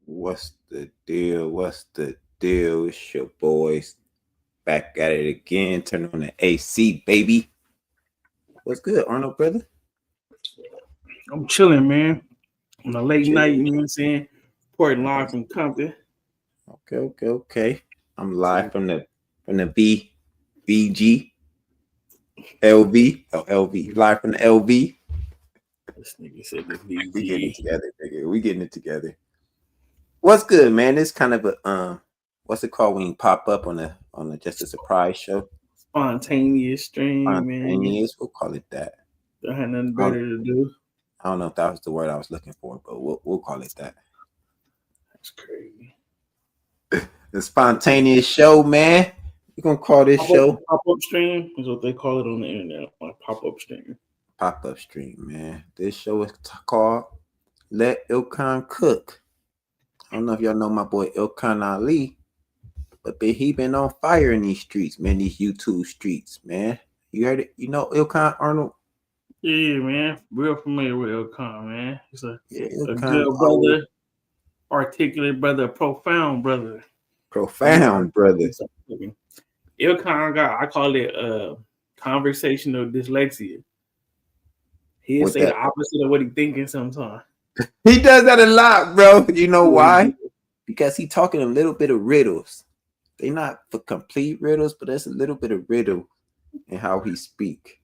What's the deal? What's the deal? It's your boys back at it again. Turn on the AC, baby. What's good, Arnold, brother? I'm chilling, man. On a late night, you know what I'm saying? Reporting live from Compton. Okay. I'm live from the BG LV. LV. Live from the LV. This nigga said the BG. We getting it together, nigga. We getting it together. What's good, man? It's kind of a what's it called when you pop up on a just a surprise show? Spontaneous stream, Spontaneous, we'll call it that. I had nothing better to do. I don't know if that was the word I was looking for, but we'll call it that. That's crazy. The spontaneous show, man. We're gonna call this show pop-up stream is what they call it on the internet, like pop-up stream. Pop-up stream, man. This show is called Let Ilkan Cook. I don't know if y'all know my boy Ilkan Ali, but he been on fire in these streets, man. These YouTube streets, man. You heard it? You know Ilkan, Arnold? Yeah, man. Real familiar with Ilkan, man. He's a Ilkan, good brother, articulate brother, profound brother. Profound brother. Ilkan I call it conversational dyslexia. He'll say the opposite of what he's thinking sometimes. He does that a lot, bro. You know why? Because he talking a little bit of riddles. They not for complete riddles, but there's a little bit of riddle in how he speak.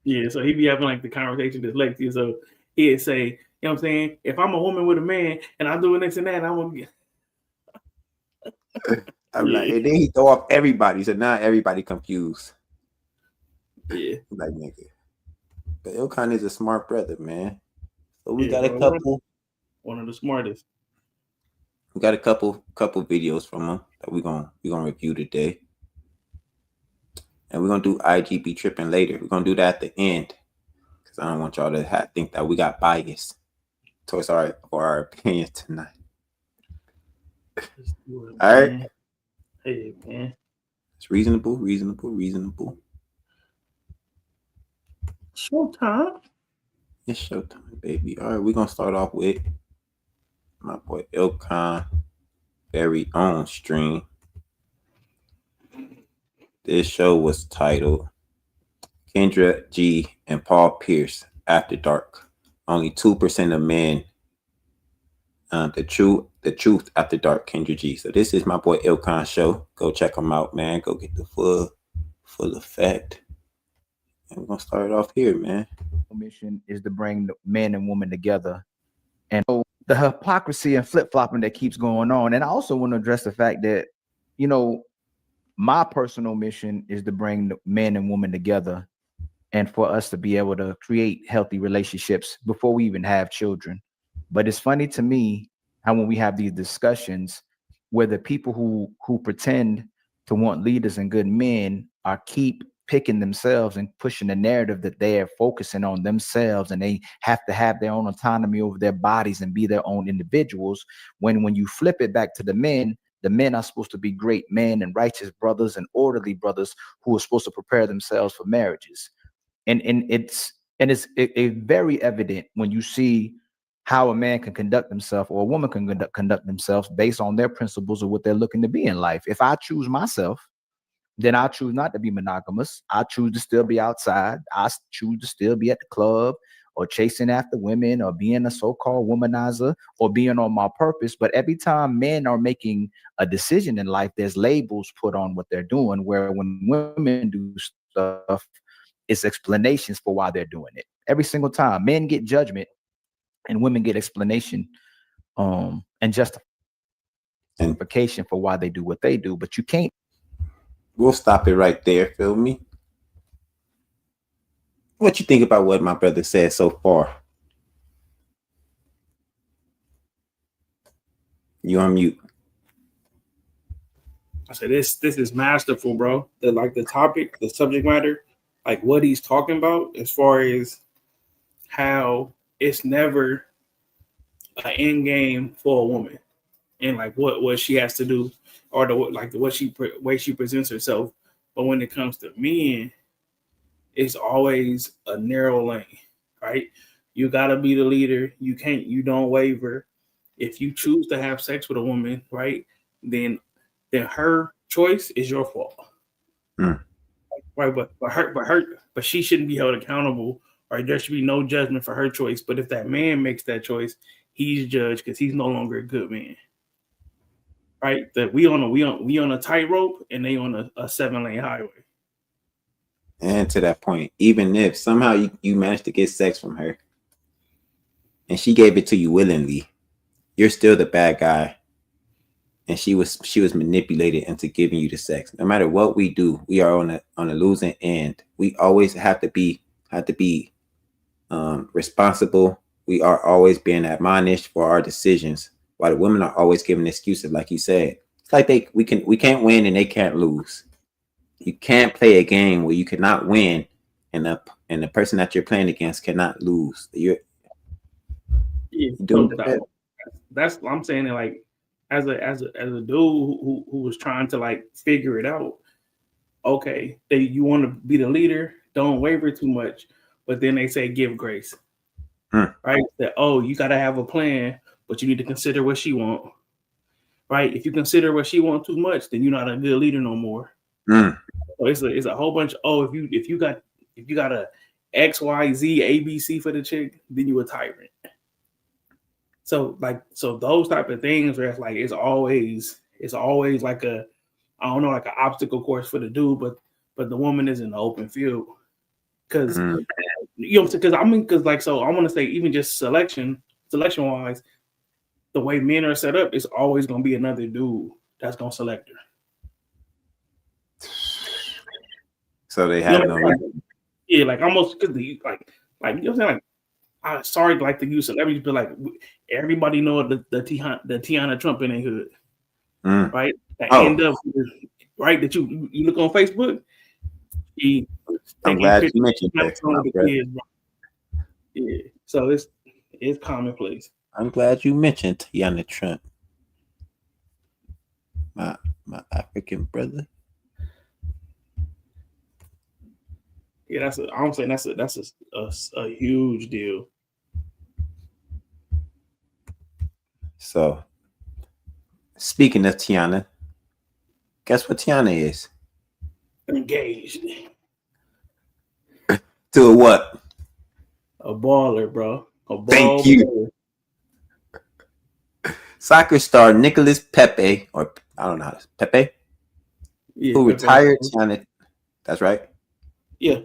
Yeah, so he be having like the conversation dyslexia. So he'd say, you know what I'm saying? If I'm a woman with a man and I'm doing this and that, I'm gonna get. I'm like, and then he throw off everybody, so now everybody confused. Yeah, like nigga. But Ilkan is a smart brother, man. So we got a couple. One of the smartest. We got a couple videos from him that we're gonna review today. And we're gonna do IGB tripping later. We're gonna do that at the end. Because I don't want y'all to think that we got bias towards our opinions tonight. All right. Hey man. It's reasonable. Showtime. It's showtime, baby. All right, we're gonna start off with my boy Ilkan very own stream. This show was titled Kendra G and Paul Pierce After Dark. Only 2% of men. The truth after dark. Kendra G. So this is my boy Ilkan show. Go check him out, man. Go get the full effect. And we're gonna start it off here, man. Mission is to bring men and women together, and so the hypocrisy and flip-flopping that keeps going on. And I also want to address the fact that, you know, my personal mission is to bring men and women together and for us to be able to create healthy relationships before we even have children. But it's funny to me how when we have these discussions where the people who pretend to want leaders and good men are keep picking themselves and pushing the narrative that they are focusing on themselves and they have to have their own autonomy over their bodies and be their own individuals. When you flip it back to the men are supposed to be great men and righteous brothers and orderly brothers who are supposed to prepare themselves for marriages. And it's very evident when you see how a man can conduct himself or a woman can conduct themselves based on their principles of what they're looking to be in life. If I choose myself, then I choose not to be monogamous. I choose to still be outside. I choose to still be at the club or chasing after women or being a so-called womanizer or being on my purpose. But every time men are making a decision in life, there's labels put on what they're doing, where when women do stuff, it's explanations for why they're doing it. Every single time men get judgment and women get explanation and justification for why they do what they do. But you can't. We'll stop it right there. Feel me? What you think about what my brother said so far? You on mute. I said this is masterful, bro. The topic, the subject matter, like what he's talking about, as far as how it's never an end game for a woman, and like what she has to do, or the way she presents herself. But when it comes to men, it's always a narrow lane, right? You gotta be the leader. You don't waver. If you choose to have sex with a woman, right, then her choice is your fault. Mm. Right, but she shouldn't be held accountable, or there should be no judgment for her choice. But if that man makes that choice, he's judged because he's no longer a good man. Right? That we on a tightrope and they on a 7-lane highway. And to that point, even if somehow you managed to get sex from her and she gave it to you willingly, you're still the bad guy. And she was manipulated into giving you the sex. No matter what we do, we are on a losing end. We always have to be responsible. We are always being admonished for our decisions, while the women are always giving excuses, like you said. It's like we can't win and they can't lose. You can't play a game where you cannot win and the person that you're playing against cannot lose. You're doing that's what I'm saying. Like as a dude who was trying to like figure it out. Okay, you want to be the leader, don't waver too much, but then they say give grace, right? That you got to have a plan, but you need to consider what she want, right? If you consider what she want too much, then you're not a good leader no more. So it's a whole bunch. If you got a X, Y, Z, A, B, C for the chick, then you a tyrant. So those type of things where it's always like an obstacle course for the dude, but the woman is in the open field. Because I want to say, even just selection wise, the way men are set up, it's always gonna be another dude that's gonna select her. So they have like almost because you know what I'm saying, like I'm sorry like to use celebrities, but like everybody know the Tiana Trump in their hood, right? That end up right that you look on Facebook. I'm glad you mentioned that. Yeah, so it's commonplace. I'm glad you mentioned Tiana Trump, my African brother. Yeah, I'm saying that's a huge deal. So, speaking of Tiana, guess what Tiana is? Engaged. To a what? A baller, bro. Thank you. Soccer star Nicolas Pepe, or I don't know how to Pepe, who retired Tiana. That's right. Yeah.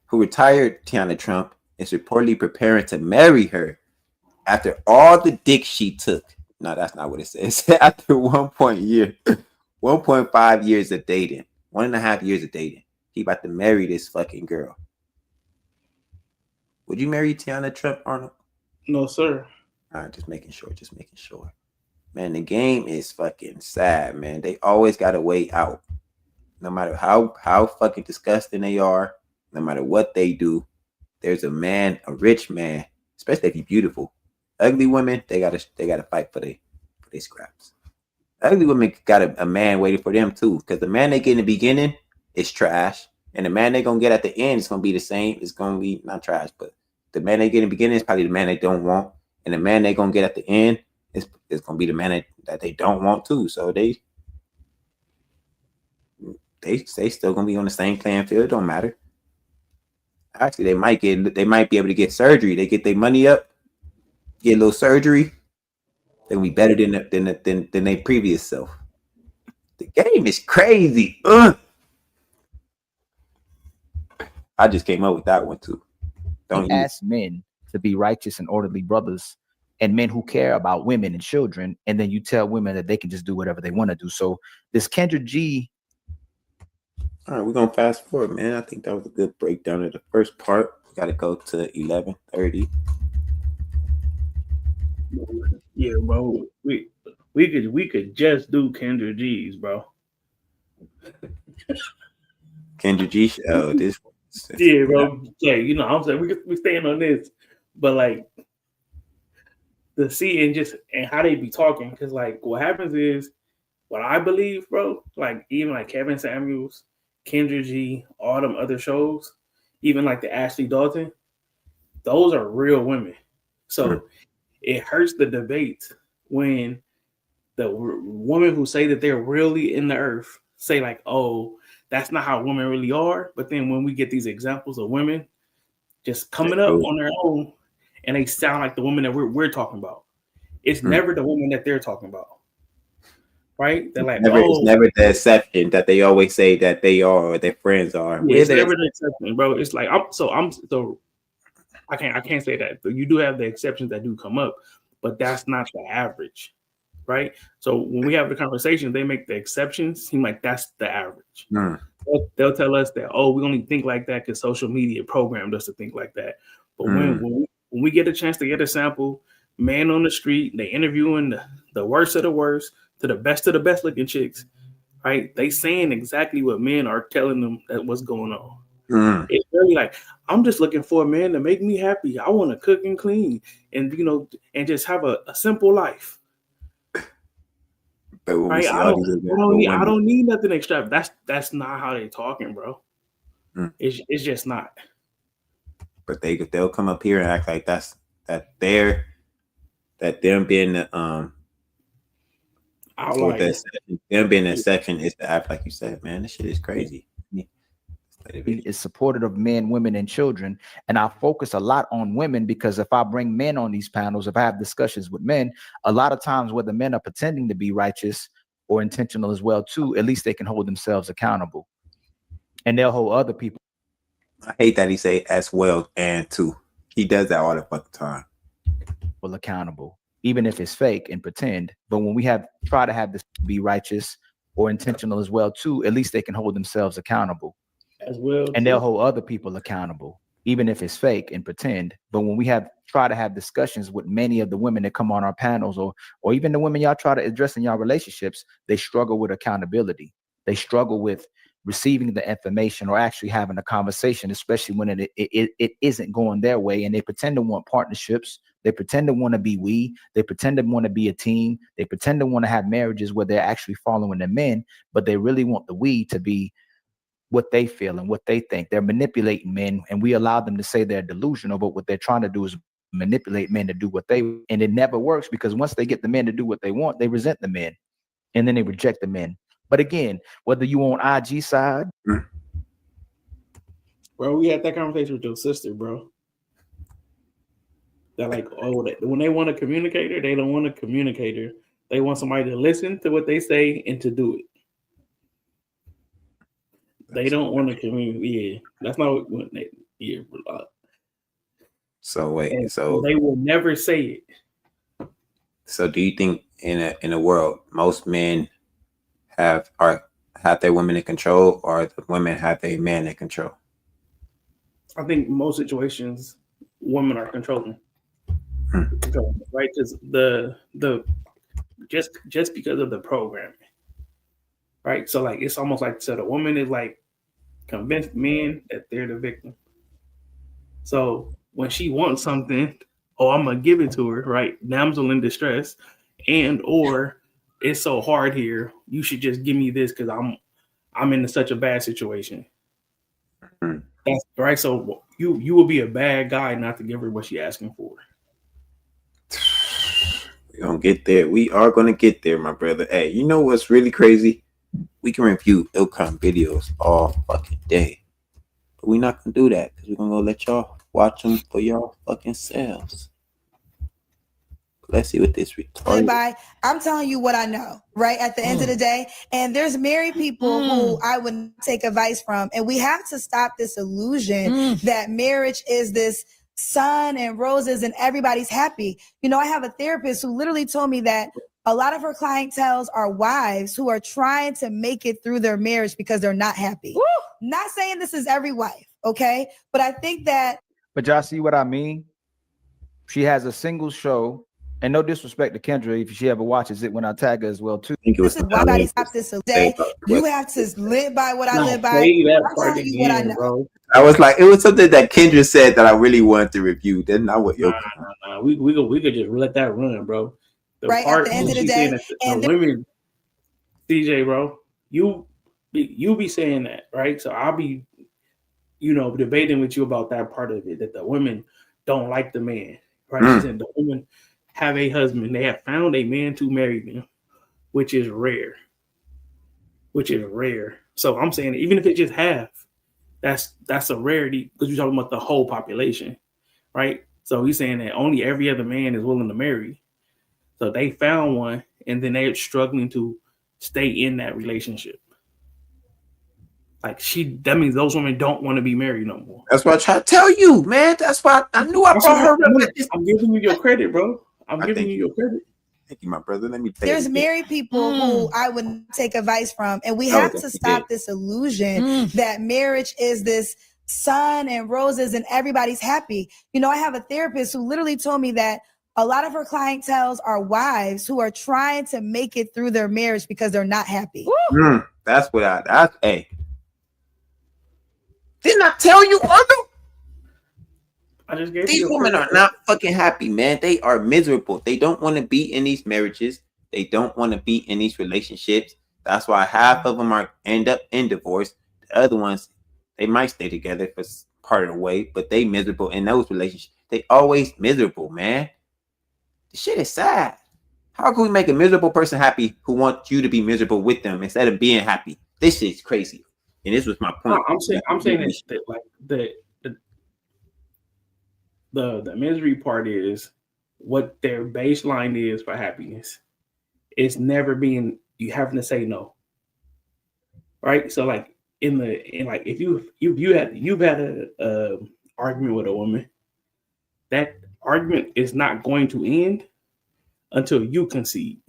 Who retired Tiana Trump is reportedly preparing to marry her after all the dick she took. No, that's not what it says. After 1.5 years of dating, 1.5 years of dating, he about to marry this fucking girl. Would you marry Tiana Trump, Arnold? No, sir. All right, just making sure. Man, the game is fucking sad, man. They always got a way out. No matter how fucking disgusting they are, no matter what they do, there's a rich man, especially if he's beautiful. Ugly women, they gotta fight for their scraps. Ugly women got a man waiting for them too, because the man they get in the beginning is trash, and the man they gonna get at the end is gonna be the same. It's gonna be not trash, but the man they get in the beginning is probably the man they don't want, and the man they gonna get at the end is gonna be the man that they don't want too. So they still gonna be on the same playing field. It don't matter. Actually, they might be able to get surgery. They get their money up, get a little surgery. They'll be better than their previous self. The game is crazy. I just came up with that one too. Don't ask men to be righteous and orderly brothers and men who care about women and children, and then you tell women that they can just do whatever they want to do. So this Kendra G. All right, we're gonna fast forward, man. I think that was a good breakdown of the first part. We gotta go to 11:30. Yeah, bro. We could just do Kendra G's, bro. Kendra G show. This. Yeah, bro. Yeah, you know, I'm saying we staying on this, but like the see and how they be talking, because like what happens is what I believe, bro. Like even like Kevin Samuels, Kendra G, all them other shows, even like the Ashley Dalton, those are real women. So it hurts the debate when the women who say that they're really in the earth say like, oh, that's not how women really are. But then when we get these examples of women just coming up on their own and they sound like the women that we're talking about, it's never the woman that they're talking about. Right? They're like, it's never the exception that they always say that they are or their friends are. Yeah, it's never the exception, bro. It's like I can't say that. But you do have the exceptions that do come up, but that's not the average. Right? So when we have the conversation, they make the exceptions seem like that's the average. They'll tell us that, oh, we only think like that because social media programmed us to think like that. But when we get a chance to get a sample, man on the street, they interviewing the worst of the worst to the best looking chicks, right? They saying exactly what men are telling them that what's going on. It's really like, I'm just looking for a man to make me happy. I want to cook and clean and, you know, and just have a simple life. Right? I don't need nothing extra. That's not how they talking, bro. It's just not. But they'll come up here and act like them being the them being the exception is to act like you said, man. This shit is crazy. Is supportive of men, women, and children. And I focus a lot on women because if I bring men on these panels, if I have discussions with men, a lot of times where the men are pretending to be righteous or intentional as well too, at least they can hold themselves accountable. And they'll hold other people. I hate that he say as well and too. He does that all the fucking time. Well, accountable, even if it's fake and pretend. But when we try to have this be righteous or intentional as well too, at least they can hold themselves accountable. As well, and they'll hold other people accountable, even if it's fake and pretend. But when we try to have discussions with many of the women that come on our panels, or even the women y'all try to address in y'all relationships, they struggle with accountability. They struggle with receiving the information or actually having a conversation, especially when it isn't going their way, and they pretend to want partnerships. They pretend to want to be they pretend to want to be a team. They pretend to want to have marriages where they're actually following the men, but they really want the we to be what they feel and what they think. They're manipulating men, and we allow them to say they're delusional, but what they're trying to do is manipulate men to do what they, and it never works because once they get the men to do what they want, they resent the men and then they reject the men. But again, whether you on IG side, bro, we had that conversation with your sister, bro. They're like, oh, when they want a communicator, they don't want a communicator. They want somebody to listen to what they say and to do it. They don't want to communicate. Yeah, that's not what they. Yeah, so wait, so they will never say it. So, do you think in a world most men have their women in control, or the women have their man in control? I think most situations, women are controlling, right? Because just because of the programming. Right, so like it's almost like the woman is like convinced men that they're the victim. So when she wants something, oh, I'm gonna give it to her, right? Damsel in distress, and or it's so hard here, you should just give me this because I'm in such a bad situation. That's right. So you will be a bad guy not to give her what she's asking for. We're gonna get there. We are gonna get there, my brother. Hey, you know what's really crazy? We can review Ilkan videos all fucking day, but we're not gonna do that because we're gonna go let y'all watch them for y'all fucking selves. Let's see what this retarded. By I'm telling you what I know, right? At the end of the day, and there's married people who I would take advice from, and we have to stop this illusion that marriage is this sun and roses and everybody's happy. You know, I have a therapist who literally told me that a lot of her clientels are wives who are trying to make it through their marriage because they're not happy. Woo! Not saying this is every wife, okay? But I think that. But y'all see what I mean? She has a single show, and no disrespect to Kendra if she ever watches it when I tag her as well too. I think it was This is why I stop this day. You have to live by what I live by. That part again, bro. I was like, it was something that Kendra said that I really wanted to review. That's not what you're. Nah. We could just let that run, bro. The right part at the end of the day, and the women, DJ, bro, you be saying that, right? So I'll be, debating with you about that part of it, that the women don't like the man, right? She said the women have a husband. They have found a man to marry them, which is rare. So I'm saying, even if it's just half, that's a rarity because you're talking about the whole population, right? So he's saying that only every other man is willing to marry. So they found one, and then they're struggling to stay in that relationship. Like that means those women don't want to be married no more. That's what I try to tell you, man. That's why I knew I brought her up. I'm giving you your credit, bro. I'm giving you your credit. Thank you, my brother. Let me. There's married people who I would take advice from, and we have to stop this illusion that marriage is this sun and roses and everybody's happy. You know, I have a therapist who literally told me that a lot of her clientels are wives who are trying to make it through their marriage because they're not happy. That's what hey. Didn't I tell you, Uncle? I just gave these women are not fucking happy, man. They are miserable. They don't want to be in these marriages. They don't want to be in these relationships. That's why half of them end up in divorce. The other ones, they might stay together for part of the way, but they miserable in those relationships. They always miserable, man. This shit is sad. How can we make a miserable person happy who wants you to be miserable with them instead of being happy? This shit is crazy. And this was my point. No, I'm saying that like the misery part is what their baseline is for happiness. It's never being you having to say no. Right? So like if you've had a argument with a woman, that argument is not going to end until you concede.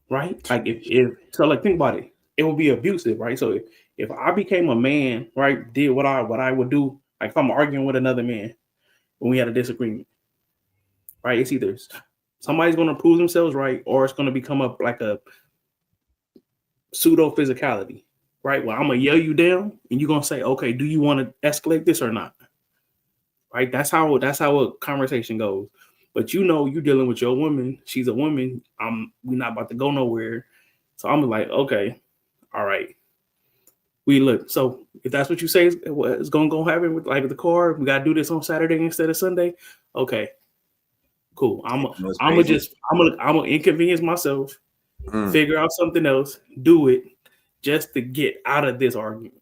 Right? Like if think about it. It would be abusive, right? So if I became a man, right, did what I would do, like if I'm arguing with another man when we had a disagreement, right? It's either somebody's going to prove themselves right, or it's going to become up like a pseudo physicality, right? Well, I'm gonna yell you down, and you're gonna say, "Okay, do you want to escalate this or not?" Right? That's how a conversation goes. But you're dealing with your woman. She's a woman. We're not about to go nowhere. So I'm like, okay. All right. We look. So if that's what you say is going to happen with like the car, we got to do this on Saturday instead of Sunday. Okay, cool. I'm gonna inconvenience myself, figure out something else, do it just to get out of this argument.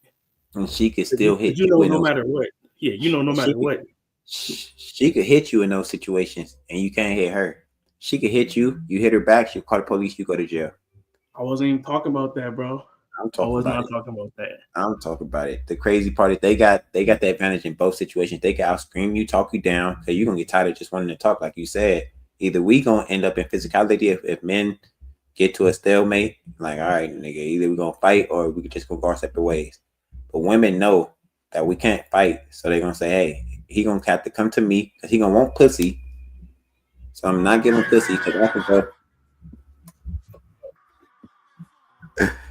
And she could still hit you. No matter what. Yeah, no matter what. She could hit you in those situations, and you can't hit her. She could hit you. You hit her back. She'll call the police. You go to jail. I wasn't even talking about that, bro. I'm talking about it. The crazy part is they got the advantage in both situations. They can out scream you, talk you down, because you're gonna get tired of just wanting to talk, like you said. Either we gonna end up in physicality if men get to a stalemate, like, all right, nigga, either we gonna fight or we just gonna go our separate ways. But women know that we can't fight, so they're gonna say, hey, he gonna have to come to me because he gonna want pussy. So I'm not giving pussy because I can go.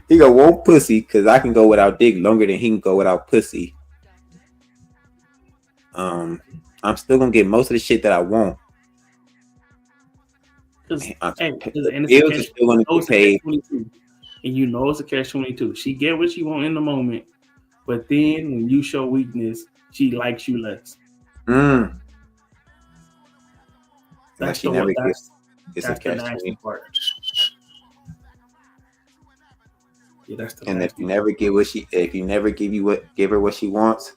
He gonna want pussy because I can go without dick longer than he can go without pussy. I'm still gonna get most of the shit that I want. And bills are still gonna be paid. And you know it's a catch-22. She get what she want in the moment, but then when you show weakness, she likes you less. That's the nasty part. Yeah, that's the And last if you never give her what she wants,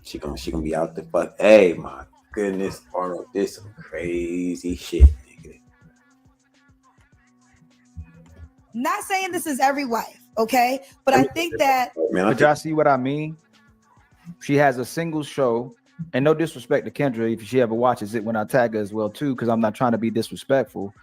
she gonna be out the fuck. Hey, my goodness, Arnold, this some crazy shit, nigga. Not saying this is every wife, okay? But I think that But y'all see what I mean? She has a single show, and no disrespect to Kendra if she ever watches it when I tag her as well too, because I'm not trying to be disrespectful.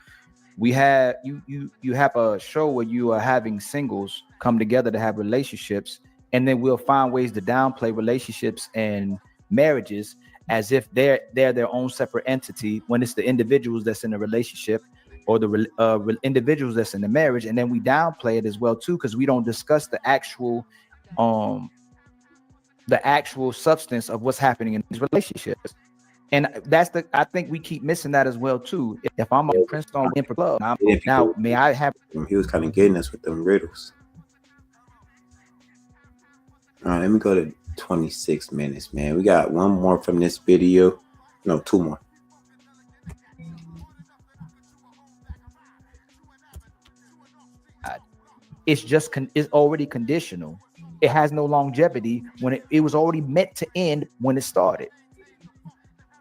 We have you have a show where you are having singles come together to have relationships, and then we'll find ways to downplay relationships and marriages as if they're their own separate entity when it's the individuals that's in the relationship or the individuals that's in the marriage, and then we downplay it as well too because we don't discuss the actual substance of what's happening in these relationships. And I think we keep missing that as well too. If I'm a Princeton club now, may I have? He was kind of getting us with them riddles. All right, let me go to 26 minutes, man. We got one more from this video. No, two more. It's already conditional. It has no longevity when it was already meant to end when it started.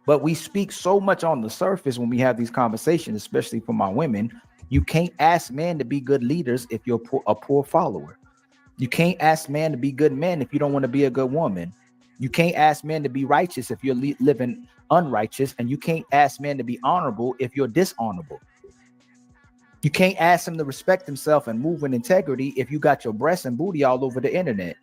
But we speak so much on the surface when we have these conversations, especially for my women. You can't ask men to be good leaders if you're a poor follower. You can't ask men to be good men if you don't want to be a good woman. You can't ask men to be righteous if you're living unrighteous, and you can't ask men to be honorable if you're dishonorable. You can't ask them to respect themselves and move with integrity if you got your breasts and booty all over the internet.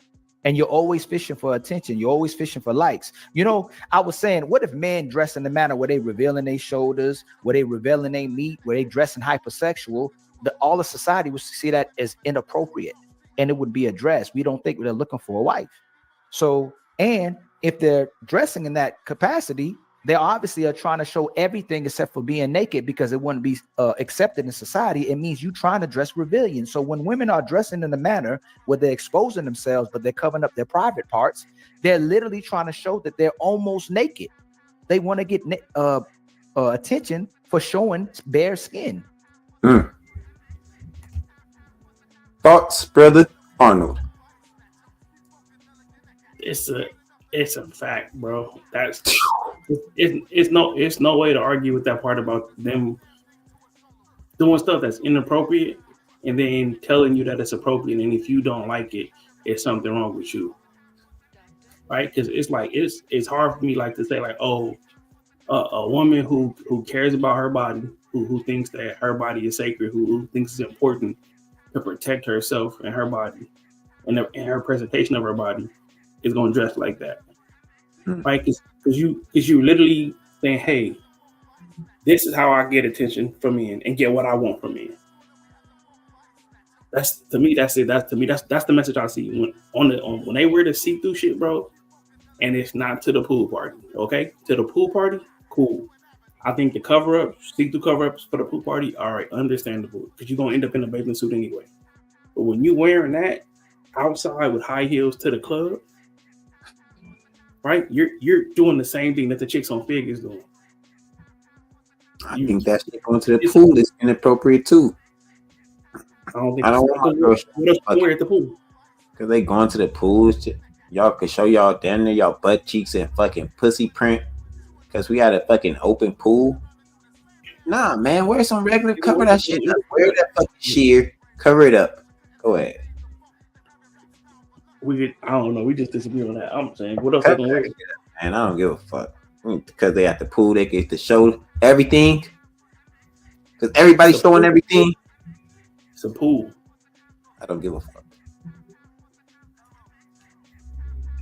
And you're always fishing for attention. You're always fishing for likes. You know, I was saying, what if men dress in the manner where they revealing their shoulders, where they revealing their meat, where they dressing hypersexual? All of society would see that as inappropriate, and it would be addressed. We don't think they're looking for a wife. So, and if they're dressing in that capacity, they obviously are trying to show everything except for being naked because it wouldn't be accepted in society. It means you trying to dress rebellion. So when women are dressing in a manner where they're exposing themselves, but they're covering up their private parts, they're literally trying to show that they're almost naked. They want to get attention for showing bare skin. Thoughts, brother Arnold? It's a fact, bro. It's no way to argue with that part about them doing stuff that's inappropriate and then telling you that it's appropriate, and if you don't like it, it's something wrong with you, right? Because it's like it's hard for me like to say like, oh, a woman who cares about her body, who thinks that her body is sacred, who thinks it's important to protect herself and her body and her presentation of her body, is going to dress like that. Right? Because you literally saying, hey, this is how I get attention from men and get what I want from men. That's to me, that's it. That's the message I see when they wear the see-through shit, bro. And it's not to the pool party, okay? To the pool party, cool. I think the cover-ups, see-through cover-ups for the pool party, all right, understandable, because you're gonna end up in a bathing suit anyway. But when you wearing that outside with high heels to the club, right? You're doing the same thing that the chicks on Fig is doing. I think that shit going to the pool is inappropriate too. I don't want girls wear at the pool. Because they going to the pools. Y'all could show y'all damn near y'all butt cheeks and fucking pussy print. Because we had a fucking open pool. Nah, man, wear some regular, cover that shit up. Wear that fucking sheer, cover it up. Go ahead. I don't know. We just disagree on that. I'm saying, what else they gonna wear? Man, I don't give a fuck. Because they at the pool, they get to show everything. Because everybody's showing everything. It's a pool. I don't give a fuck.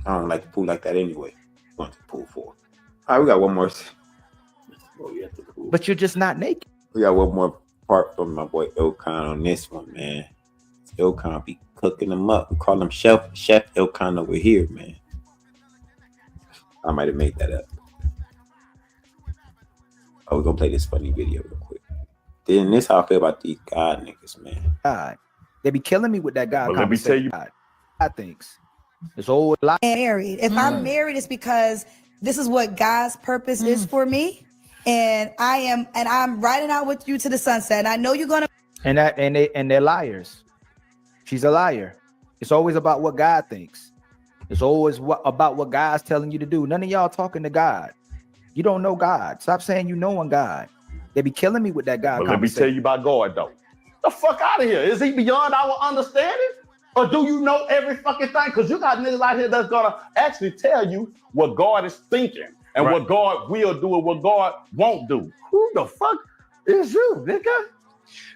I don't like the pool like that anyway. Going to the pool for. All right, we got one more. But you're just not naked. We got one more part from my boy Ilkan on this one, man. Ilkan be cooking them up. We call him Chef Ilkan over here, man. I might have made that up. Oh, we're gonna play this funny video real quick. Then this how I feel about these God niggas, man. God, they be killing me with that God. Well, let me tell you, I think it's old life. Married. If I'm married, it's because this is what God's purpose is for me, and I'm riding out with you to the sunset. And I know you're gonna. And they're liars. She's a liar. It's always about what God thinks. It's always about what God's telling you to do. None of y'all talking to God. You don't know God. Stop saying you knowing God. They be killing me with that God. But let me tell you about God though. The fuck out of here. Is he beyond our understanding? Or do you know every fucking thing? Because you got niggas out here that's gonna actually tell you what God is thinking and what God will do and what God won't do. Who the fuck is you, nigga?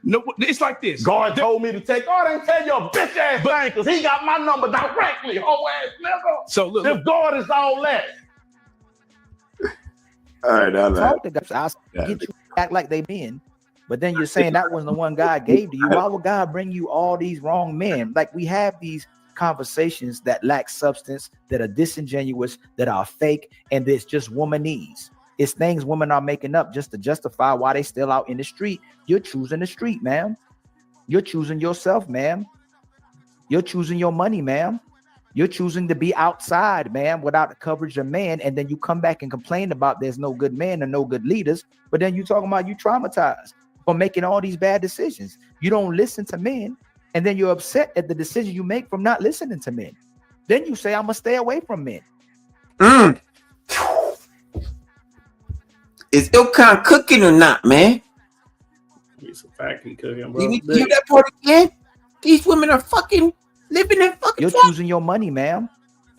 No, it's like this. God told me to take. God ain't tell you a bitch ass thing because he got my number directly. Whole ass nigga. So look, if God is all that. All right, I like. Talk to God. I'll get you act like they men. But then you're saying that wasn't the one God gave to you. Why would God bring you all these wrong men? Like we have these conversations that lack substance, that are disingenuous, that are fake, and it's just womanese. It's things women are making up just to justify why they still out in the street. You're choosing the street, ma'am. You're choosing yourself, ma'am. You're choosing your money, ma'am. You're choosing to be outside, ma'am, without the coverage of man, and then you come back and complain about there's no good men and no good leaders, but then you talking about you traumatized for making all these bad decisions. You don't listen to men, and then you're upset at the decision you make from not listening to men. Then you say, I'm gonna stay away from men. Is Ilkan cooking or not, man? It's a fact he cooking, bro. You need to hear that part again? These women are fucking living in fucking. You're choosing your money, ma'am.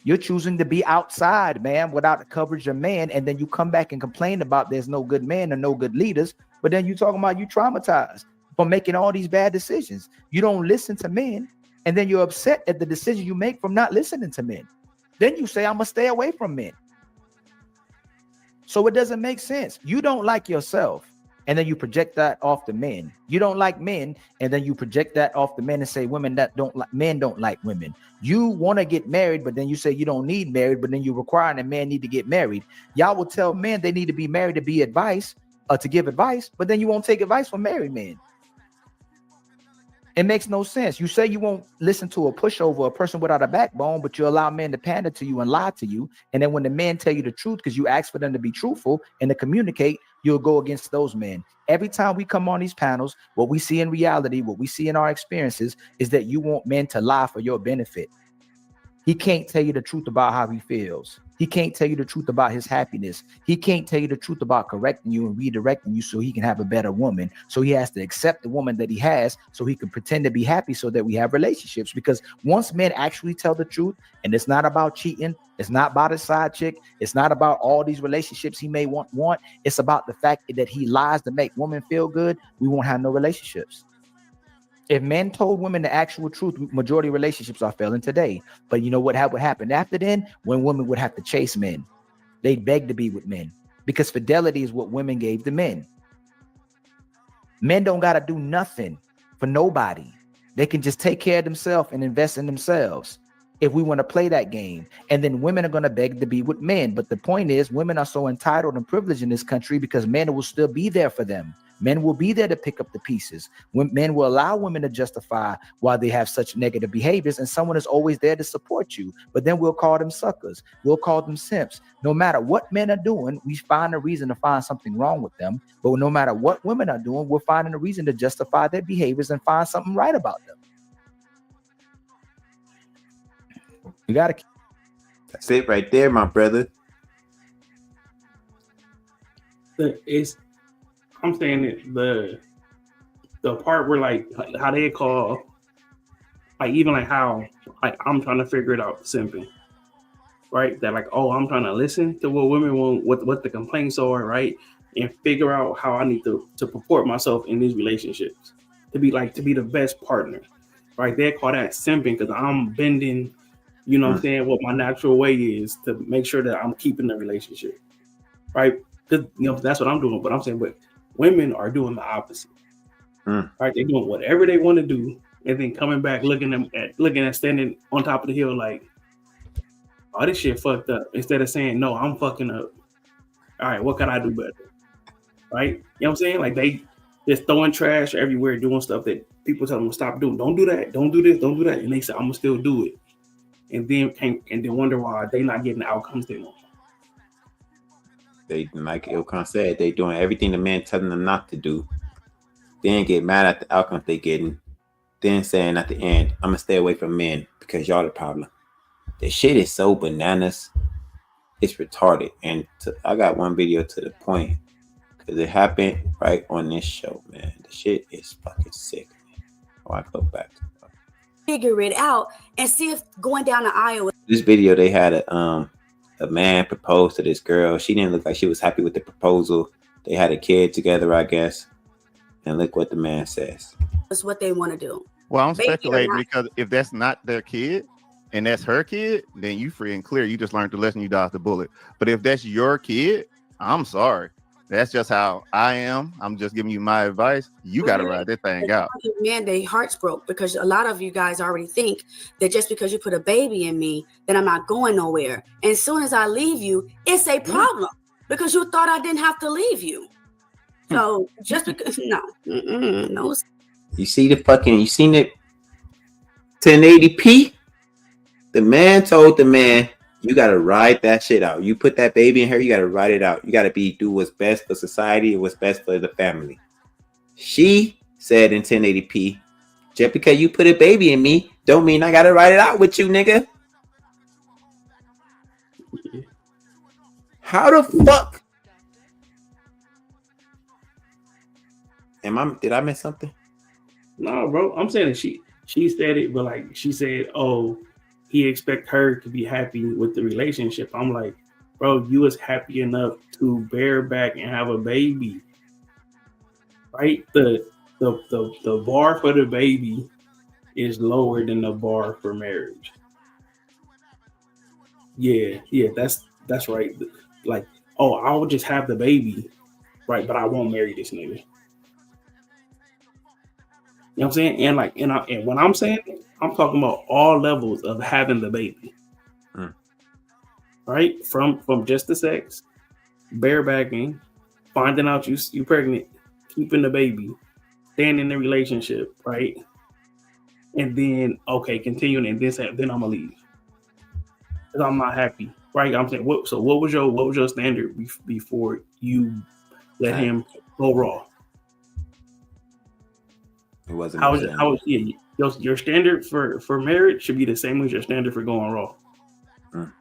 You're choosing to be outside, ma'am, without the coverage of man, and then you come back and complain about there's no good men and no good leaders, but then you talking about you traumatized for making all these bad decisions. You don't listen to men, and then you're upset at the decision you make from not listening to men. Then you say, I'm gonna stay away from men. So it doesn't make sense. You don't like yourself, and then you project that off the men. You don't like men, and then you project that off the men and say women that don't like men don't like women. You want to get married, but then you say you don't need married, but then you require a man need to get married. Y'all will tell men they need to be married to be advice, to give advice, but then you won't take advice from married men. It makes no sense. You say you won't listen to a pushover, a person without a backbone, but you allow men to pander to you and lie to you. And then when the men tell you the truth, because you ask for them to be truthful and to communicate, you'll go against those men. Every time we come on these panels, what we see in reality, what we see in our experiences is that you want men to lie for your benefit. He can't tell you the truth about how he feels. He can't tell you the truth about his happiness. He can't tell you the truth about correcting you and redirecting you so he can have a better woman. So he has to accept the woman that he has so he can pretend to be happy so that we have relationships. Because once men actually tell the truth, and it's not about cheating, it's not about a side chick, it's not about all these relationships he may want. It's about the fact that he lies to make women feel good. We won't have no relationships. If men told women the actual truth, majority of relationships are failing today. But you know what would happen after then? When women would have to chase men. They'd beg to be with men because fidelity is what women gave to men. Men don't got to do nothing for nobody. They can just take care of themselves and invest in themselves if we want to play that game. And then women are going to beg to be with men. But the point is, women are so entitled and privileged in this country because men will still be there for them. Men will be there to pick up the pieces. Men will allow women to justify why they have such negative behaviors, and someone is always there to support you. But then we'll call them suckers. We'll call them simps. No matter what men are doing, we find a reason to find something wrong with them. But no matter what women are doing, we're finding a reason to justify their behaviors and find something right about them. You got to. That's it right there, my brother. I'm saying that the part where like how they call, like even like how like I'm trying to figure it out simping, right? That like, oh, I'm trying to listen to what women want, what the complaints are, right? And figure out how I need to purport myself in these relationships to be the best partner, right? They call that simping because I'm bending, you know what I'm saying, what my natural way is to make sure that I'm keeping the relationship, right? Because that's what I'm doing. But I'm saying, but women are doing the opposite, right? They're doing whatever they want to do, and then coming back looking at standing on top of the hill like, oh, this shit fucked up. Instead of saying, no, I'm fucking up. All right, what can I do better? Right? You know what I'm saying? Like they just throwing trash everywhere, doing stuff that people tell them to stop doing. Don't do that. Don't do this. Don't do that. And they say, I'm gonna still do it. And then wonder why they not getting the outcomes they want. They, like Ilkan said, they doing everything the man telling them not to do. then get mad at the outcome they getting, then saying at the end, I'm gonna stay away from men because y'all the problem. The shit is so bananas. It's retarded. And I got one video to the point because it happened right on this show, man. The shit is fucking sick. Oh, I go back to figure it out and see if going down the aisle. This video, they had a man propose to this girl. She didn't look like she was happy with the proposal. They had a kid together, I guess. And look what the man says. That's what they want to do. Well, I'm speculating because if that's not their kid and that's her kid, then you free and clear. You just learned the lesson, you dodged the bullet. But if that's your kid, I'm sorry. That's just how I am. I'm just giving you my advice. You got to ride that thing out. Man, their hearts broke because a lot of you guys already think that just because you put a baby in me, that I'm not going nowhere. And as soon as I leave you, it's a problem because you thought I didn't have to leave you. So just because, no. You see you seen it 1080p? The man told the man, you gotta ride that shit out. You put that baby in her, you gotta ride it out. You gotta do what's best for society and what's best for the family. She said in 1080p, just because you put a baby in me, don't mean I gotta ride it out with you, nigga. How the fuck? Did I miss something? No, bro. I'm saying that she said it, but like she said, oh, he expect her to be happy with the relationship. I'm like, bro, you was happy enough to bear back and have a baby, right? The bar for the baby is lower than the bar for marriage. Yeah, that's right. Like, oh, I will just have the baby, right? But I won't marry this nigga. You know what I'm saying? And when I'm saying it, I'm talking about all levels of having the baby. Right? From just the sex, barebacking, finding out you pregnant, keeping the baby, staying in the relationship, right? And then continuing and then I'm gonna leave. Because I'm not happy. Right? I'm saying what was your standard before you let him go raw? It wasn't. Your standard for marriage should be the same as your standard for going raw. But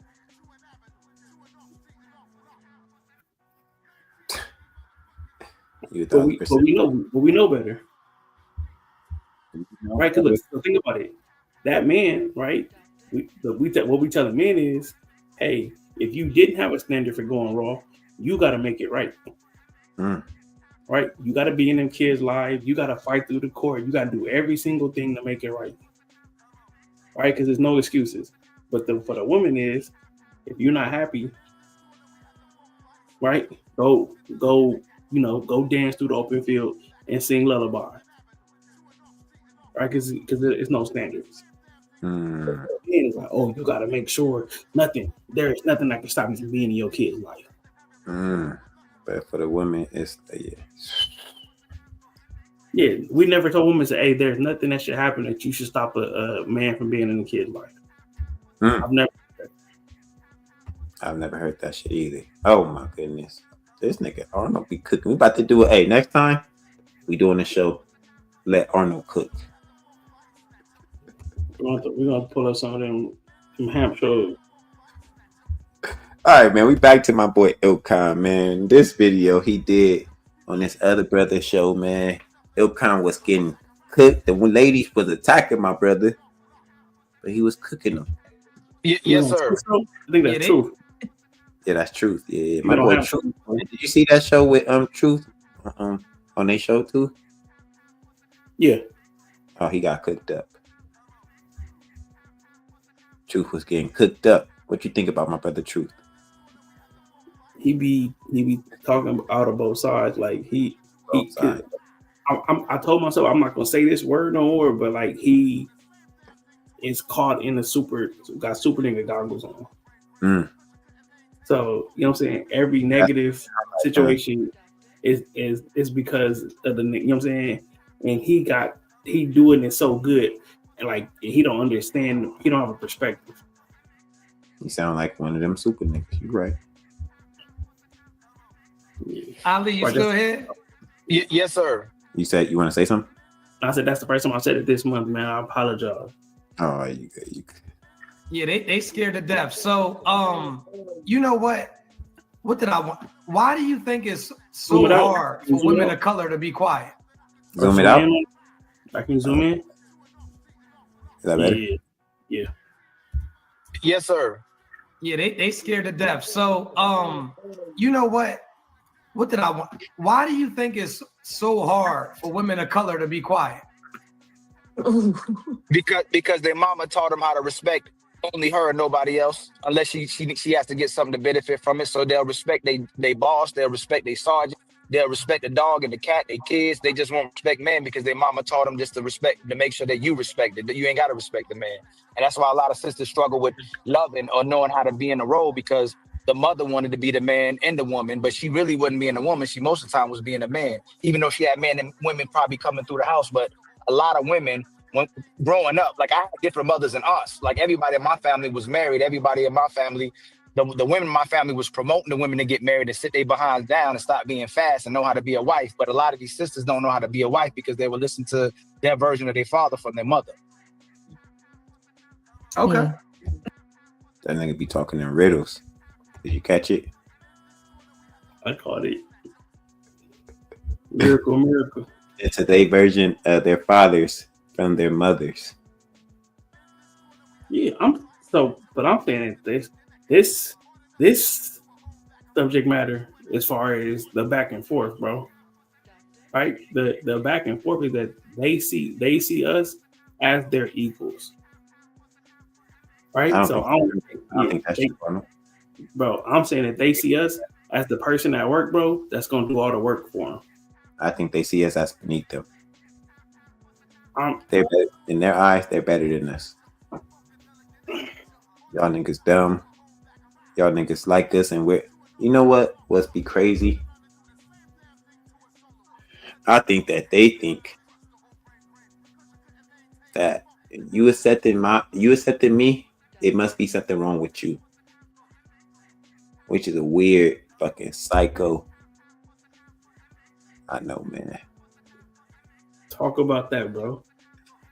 we know better, right? Because look, think about it. That man, right? What we telling men is, hey, if you didn't have a standard for going raw, you got to make it right. Right? You got to be in them kids' lives. You got to fight through the court. You got to do every single thing to make it right. Right? Because there's no excuses. But for the woman is, if you're not happy, right? Go dance through the open field and sing lullaby. Right? Because there's no standards. It's like, oh, you got to make sure there is nothing that can stop you from being in your kid's life. But for the women, it's yeah. We never told women, say, hey, there's nothing that should happen that you should stop a man from being in a kid's life. I've never heard that shit either. Oh my goodness. This nigga Arnold be cooking. We about to do it. Hey, next time we doing the show, let Arnold cook. We're gonna pull up some of them ham shows. All right, man. We back to my boy Ilkan, man. This video he did on this other brother show, man. Ilkan was getting cooked. The ladies was attacking my brother, but he was cooking them. Yes, sir. I think that's true. Yeah, that's Truth. Yeah, my boy Truth. Did you see that show with Truth on their show too? Yeah. Oh, he got cooked up. Truth was getting cooked up. What you think about my brother Truth? He be talking out of both sides. Like I told myself I'm not gonna say this word no more, but like he is caught in got super nigga goggles on. So you know what I'm saying? Every negative situation is because of the, you know what I'm saying? And he doing it so good, and like he don't understand. He don't have a perspective. You sound like one of them super niggas. You right. Ali, you still here? Yes, sir. You said you want to say something? I said that's the first time I said it this month, man. I apologize. Oh, you good. You good. Yeah, they scared to death. So, you know what? What did I want? Why do you think it's so hard for women of color to be quiet? Zoom it out. I can zoom in. Is that better? Yeah. Yes, sir. Yeah, they scared to death. So, you know what? What did I want? Why do you think it's so hard for women of color to be quiet? Because their mama taught them how to respect only her and nobody else, unless she has to get something to benefit from it. So they'll respect they boss, they'll respect their sergeant, they'll respect the dog and the cat, their kids. They just won't respect men because their mama taught them just to respect, to make sure that you respect it, that you ain't got to respect the man. And that's why a lot of sisters struggle with loving or knowing how to be in a role, because the mother wanted to be the man and the woman, but she really wasn't being a woman. She most of the time was being a man, even though she had men and women probably coming through the house. But a lot of women, when growing up, like I had different mothers than us. Like everybody in my family was married. Everybody in my family, the women in my family was promoting the women to get married and sit their behinds down and stop being fast and know how to be a wife. But a lot of these sisters don't know how to be a wife because they will listen to their version of their father from their mother. Okay. That nigga be talking in riddles. Did you catch it? I caught it. Miracle. It's their version of their fathers from their mothers. Yeah, but I'm saying this subject matter as far as the back and forth, bro. Right? The back and forth is that they see us as their equals. Right? I don't think that's true, Arnold. Bro, I'm saying that they see us as the person at work, bro, that's gonna do all the work for them. I think they see us as beneath them. They're better, in their eyes, they're better than us. Y'all niggas dumb. Y'all niggas like us, and you know what's be crazy? I think that they think that you accepted me, it must be something wrong with you. Which is a weird fucking psycho. I know, man. Talk about that, bro.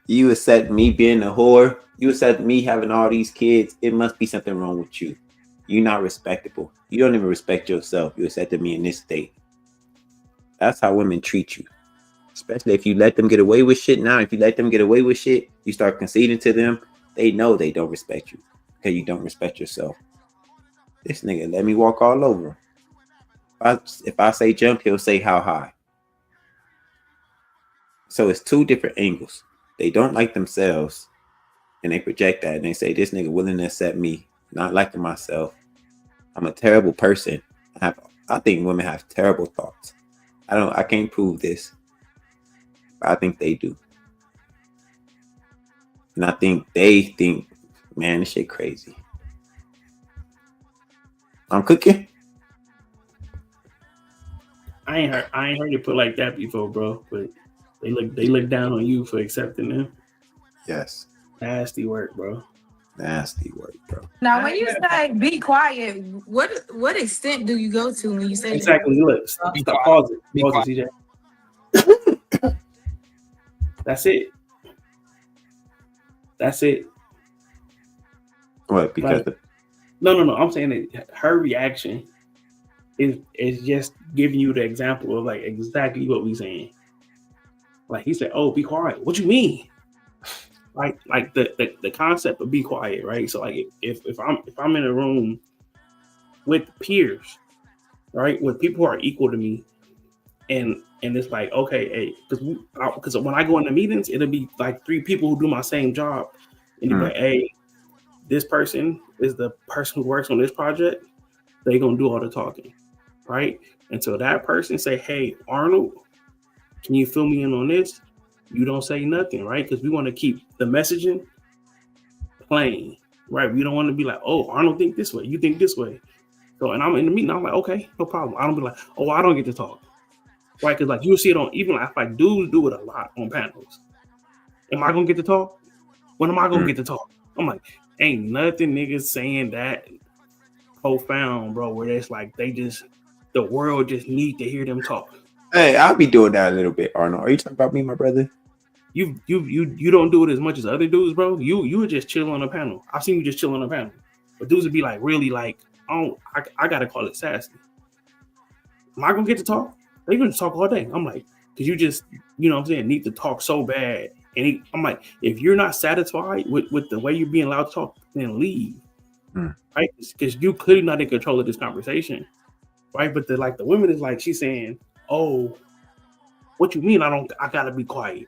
You accept me being a whore. You accept me having all these kids. It must be something wrong with you. You're not respectable. You don't even respect yourself. You accepted me in this state. That's how women treat you. Especially if you let them get away with shit now. If you let them get away with shit, you start conceding to them. They know they don't respect you because you don't respect yourself. This nigga let me walk all over him. If I say jump, he'll say how high. So it's two different angles. They don't like themselves, and they project that, and they say, this nigga willing to accept me, not liking myself. I'm a terrible person. I think women have terrible thoughts. I can't prove this, but I think they do. And I think they think, man, this shit crazy. I'm cooking. I ain't heard it put like that before, bro. But they look down on you for accepting them. Yes. Nasty work, bro. Nasty work, bro. Now, when you say be quiet, what extent do you go to when you say exactly? That? Look, stop, pause it, CJ. That's it. That's it. What? Because no. I'm saying that her reaction is just giving you the example of like exactly what we saying. Like he said, "Oh, be quiet." What you mean? Like the concept of be quiet, right? So like if I'm in a room with peers, right, with people who are equal to me, and it's like, okay, hey, because when I go into meetings, it'll be like 3 people who do my same job, and you're like, hey, this person is the person who works on this project. They're gonna do all the talking, right? Until that person say, hey, Arnold, can you fill me in on this? You don't say nothing, right? Because we want to keep the messaging plain, right? We don't want to be like, oh, Arnold think this way, you think this way. So, and I'm in the meeting, I'm like, okay, no problem. I don't be like, oh, I don't get to talk, right? Because like you'll see it on, even like dudes do it a lot on panels. Am I gonna get to talk? When am I gonna get to talk? I'm like, ain't nothing niggas saying that profound, bro, where it's like the world just need to hear them talk. Hey, I'll be doing that a little bit, Arnold. Are you talking about me, my brother? You don't do it as much as other dudes, bro. You would just chill on a panel. I've seen you just chill on a panel, but dudes would be like really like, oh, I gotta call it sassy. Am I gonna get to talk? They gonna talk all day. I'm like, cause you just, you know what I'm saying, need to talk so bad. And I'm like, if you're not satisfied with the way you're being allowed to talk, then leave. Right? Because you clearly not in control of this conversation. Right? But the women is like, she's saying, oh, what you mean I gotta be quiet?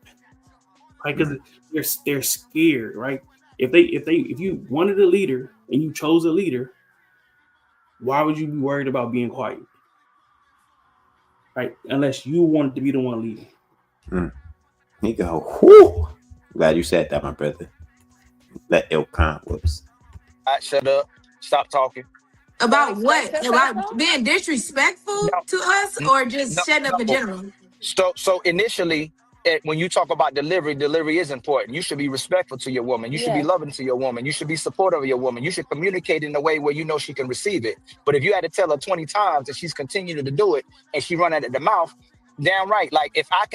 Right? Because they're scared, right? If you wanted a leader and you chose a leader, why would you be worried about being quiet? Right? Unless you wanted to be the one leading. He go, whoo. Glad you said that, my brother. Let Ilkan whoops. Shut up. Stop talking. About what? About being disrespectful to us, or just shutting up in general? So initially, when you talk about delivery is important. You should be respectful to your woman. You should be loving to your woman. You should be supportive of your woman. You should communicate in a way where you know she can receive it. But if you had to tell her 20 times and she's continuing to do it and she run at the mouth, damn right. Like if I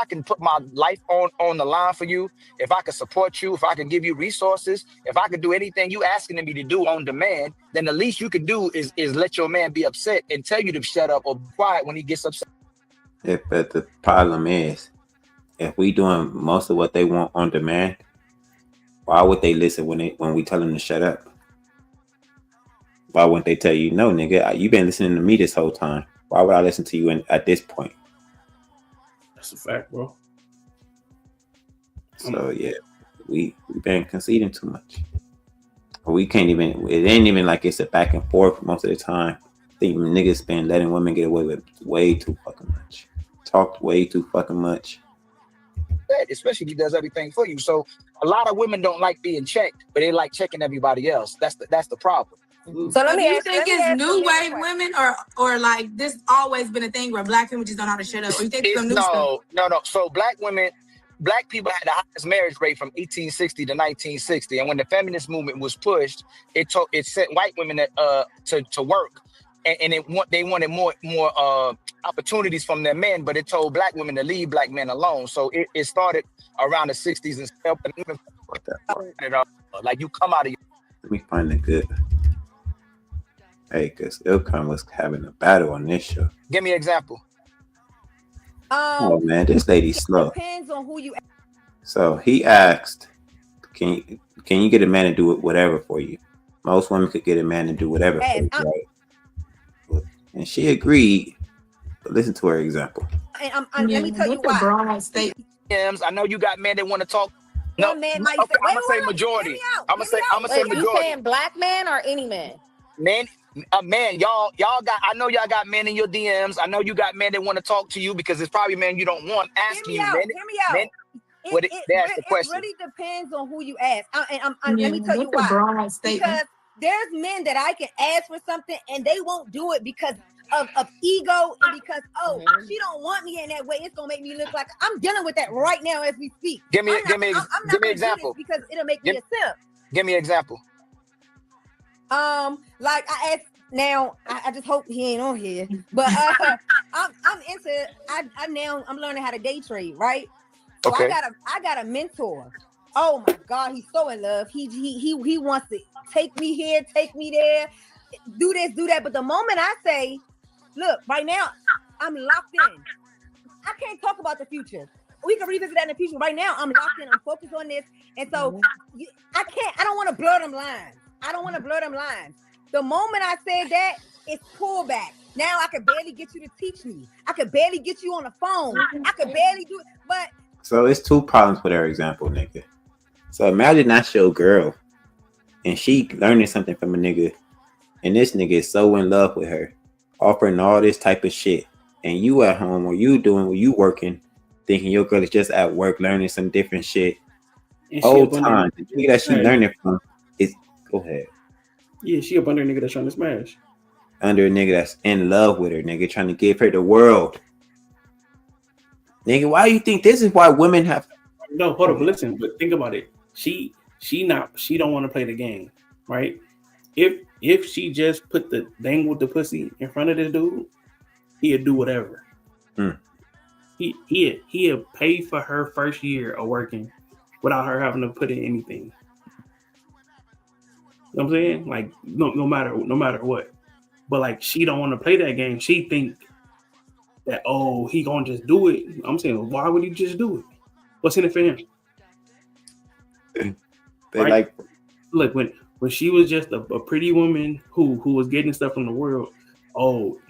can put my life on the line for you, if I can support you, if I can give you resources, if I can do anything you asking me to do on demand, then the least you can do is let your man be upset and tell you to shut up or be quiet when he gets upset. But the problem is, if we doing most of what they want on demand, why would they listen when we tell them to shut up? Why wouldn't they tell you, no, nigga, you've been listening to me this whole time. Why would I listen to you at this point? That's a fact, bro. So yeah, we've been conceding too much. We can't even. It ain't even like it's a back and forth most of the time. I think niggas been letting women get away with way too fucking much. Talked way too fucking much. Especially if he does everything for you. So a lot of women don't like being checked, but they like checking everybody else. That's the problem. So let me ask, think it's new wave women, or like this always been a thing where black women just don't know how to shut up? Or you think some new stuff? No. So black people had the highest marriage rate from 1860 to 1960, and when the feminist movement was pushed, it sent white women to work, and they wanted more opportunities from their men, but it told black women to leave black men alone. So it started around the 60s and stuff, and even like you come out of. Let me find it good. Hey, because Ilkan was having a battle on this show. Give me an example. Oh man, this lady's slow. Depends on who you. So he asked, "Can you get a man to do whatever for you?" Most women could get a man to do whatever for you, right? And she agreed. But listen to her example. Let me tell you why. I know you got men that want to talk. No, man might say, I'm gonna say majority. I'm gonna say majority. You saying black man or any man? Man, y'all got. I know y'all got men in your DMs. I know you got men that want to talk to you because it's probably men you don't want asking you. Hear me out. The question. It really depends on who you ask. Let me tell you why. Because there's men that I can ask for something and they won't do it because of ego and because she don't want me in that way. It's gonna make me look like I'm dealing with that right now as we speak. Give me an example because it'll make me a simp. Give me an example. Like I asked. Now I just hope he ain't on here, but I'm into. I'm learning how to day trade, right? So okay. I got a mentor. Oh my God, he's so in love. He wants to take me here, take me there, do this, do that. But the moment I say, look, right now I'm locked in. I can't talk about the future. We can revisit that in the future. Right now I'm locked in. I'm focused on this, and so I don't want to blur them lines. The moment I said that, it's pullback. Now I can barely get you to teach me. I could barely get you on the phone. I could barely do it. But so it's two problems with her example, nigga. So imagine that's your girl, and she learning something from a nigga, and this nigga is so in love with her, offering all this type of shit, and you at home or you working, thinking your girl is just at work learning some different shit. Whole time, the nigga that she learning from is go ahead. Yeah, she up under a nigga that's trying to smash. Under a nigga that's in love with her, nigga, trying to give her the world. Nigga, why do you think this is why women have? No, hold up, listen, but think about it. She don't want to play the game, right? If she just put the dangle the pussy in front of this dude, he'd do whatever. He'll pay for her first year of working without her having to put in anything. You know what I'm saying? Like no matter what. But like she don't want to play that game. She think that he gonna just do it. I'm saying, why would he just do it? What's in it for him? They right? like Look, when she was just a pretty woman who was getting stuff from the world,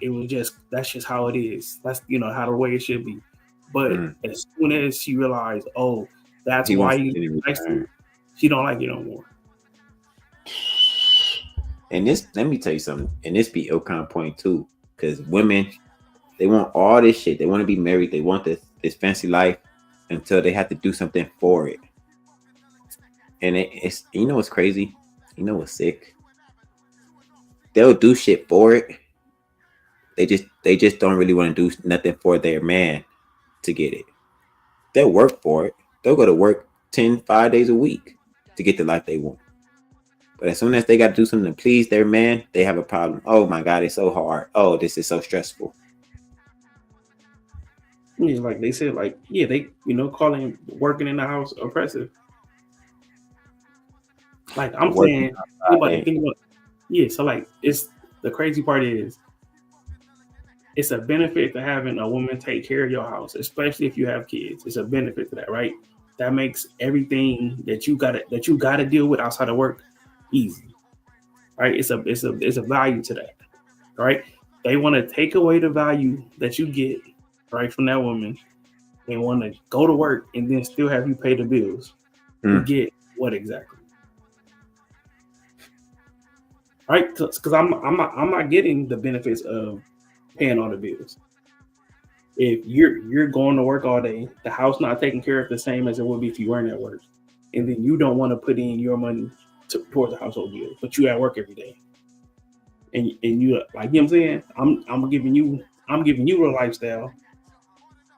it was that's just how it is. That's how the way it should be. But as soon as she realized, that's he why wants he to likes it, she don't like it no more. And this, let me tell you something, and this be Ilkan point too, because women, they want all this shit. They want to be married. They want this fancy life until they have to do something for it. And it's what's crazy? You know what's sick? They'll do shit for it. They just don't really want to do nothing for their man to get it. They'll work for it. They'll go to work 5 days a week to get the life they want. But as soon as they got to do something to please their man, they have a problem. Oh my God, it's so hard. Oh, this is so stressful. Yeah, like they said, they calling working in the house oppressive. Like I'm saying, so like it's the crazy part is it's a benefit to having a woman take care of your house, especially if you have kids. It's a benefit to that, right? That makes everything that you gotta deal with outside of work easy, right? It's a value to that, right? They want to take away the value that you get, right, from that woman, and want to go to work and then still have you pay the bills. You get what exactly? Right? Because I'm not getting the benefits of paying all the bills. If you're going to work all day, the house not taken care of the same as it would be if you weren't at work, and then you don't want to put in your money towards the household bills, but you at work every day, and you like, you know what I'm saying? I'm giving you a lifestyle,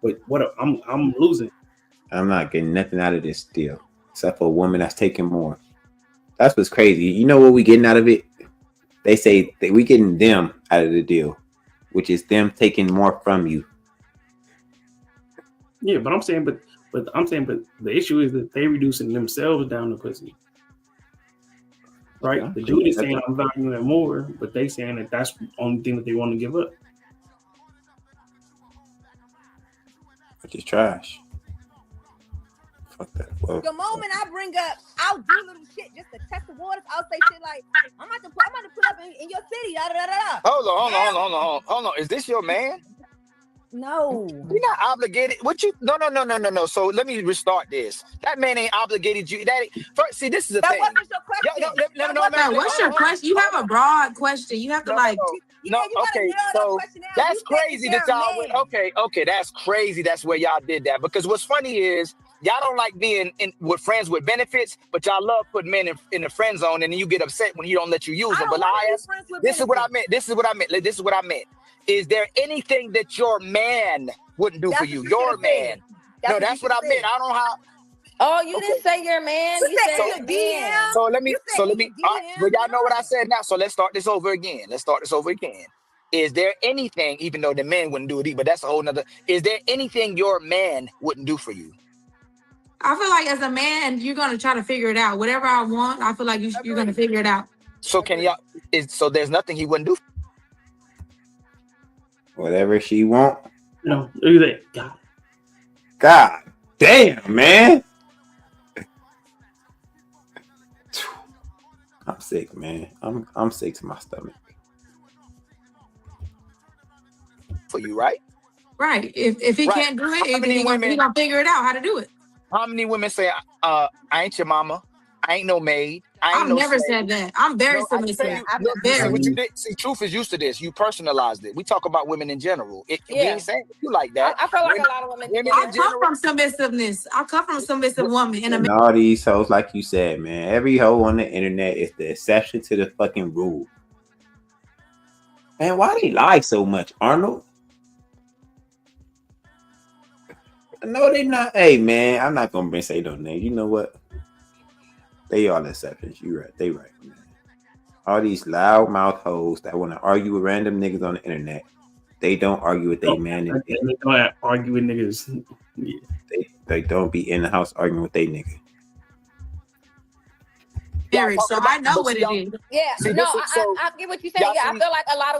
but what I'm losing. I'm not getting nothing out of this deal except for a woman that's taking more. That's what's crazy. You know what we getting out of it? They say that we getting them out of the deal, which is them taking more from you. Yeah, but the issue is that they reducing themselves down to pussy. Right? The dude is saying I'm valuing it more, but they saying that that's the only thing that they want to give up. Which is trash. Fuck that. Well, the moment I bring up, I'll do little shit just to test the waters. I'll say shit like, I'm about to put up in your city. Da, da, da, da. Hold on. Is this your man? No. You're not obligated. What you? No. So let me restart this. That man ain't obligated you. See, this is the thing. That wasn't your question. No. What's your question? You have a broad question. You have to Okay, so that's crazy that y'all went. Okay, that's crazy. That's where y'all did that. Because what's funny is y'all don't like being with friends with benefits, but y'all love putting men in the friend zone, and then you get upset when he don't let you use them. But this is what I meant. Is there anything that your man wouldn't do for you? Your man. No, that's what I meant. I don't know how. Oh, you didn't say your man. You said your DM. So let me. But y'all know what I said now. So let's start this over again. Is there anything, even though the man wouldn't do it, but that's a whole nother. Is there anything your man wouldn't do for you? I feel like as a man, you're gonna try to figure it out. Whatever I want, I feel like you're gonna figure it out. So can y'all? So there's nothing he wouldn't do. Whatever she want. No, look at that. God damn, man. I'm sick, man. I'm sick to my stomach. For you, right? Right. If he can't do it, he gonna figure it out how to do it. How many women say, I ain't your mama, I ain't no maid, I've never said that. I'm very submissive. See, truth is used to this. You personalized it. We talk about women in general. We ain't saying you like that. I feel like a lot of women. I come from submissiveness. I come from a submissive woman. And all these hoes, like you said, man, every hoe on the internet is the exception to the fucking rule. Man, why they lie so much, Arnold? No, they not. Hey, man, I'm not gonna say no name. You know what? They all exceptions. You right. They right, man. All these loud mouth hoes that want to argue with random niggas on the internet They don't argue with their man. And they don't argue with niggas. Yeah. They don't be in the house arguing with their nigga. Eric, so I know what it is. Yeah, See, no, so I get what you're saying. Yeah, I feel like a lot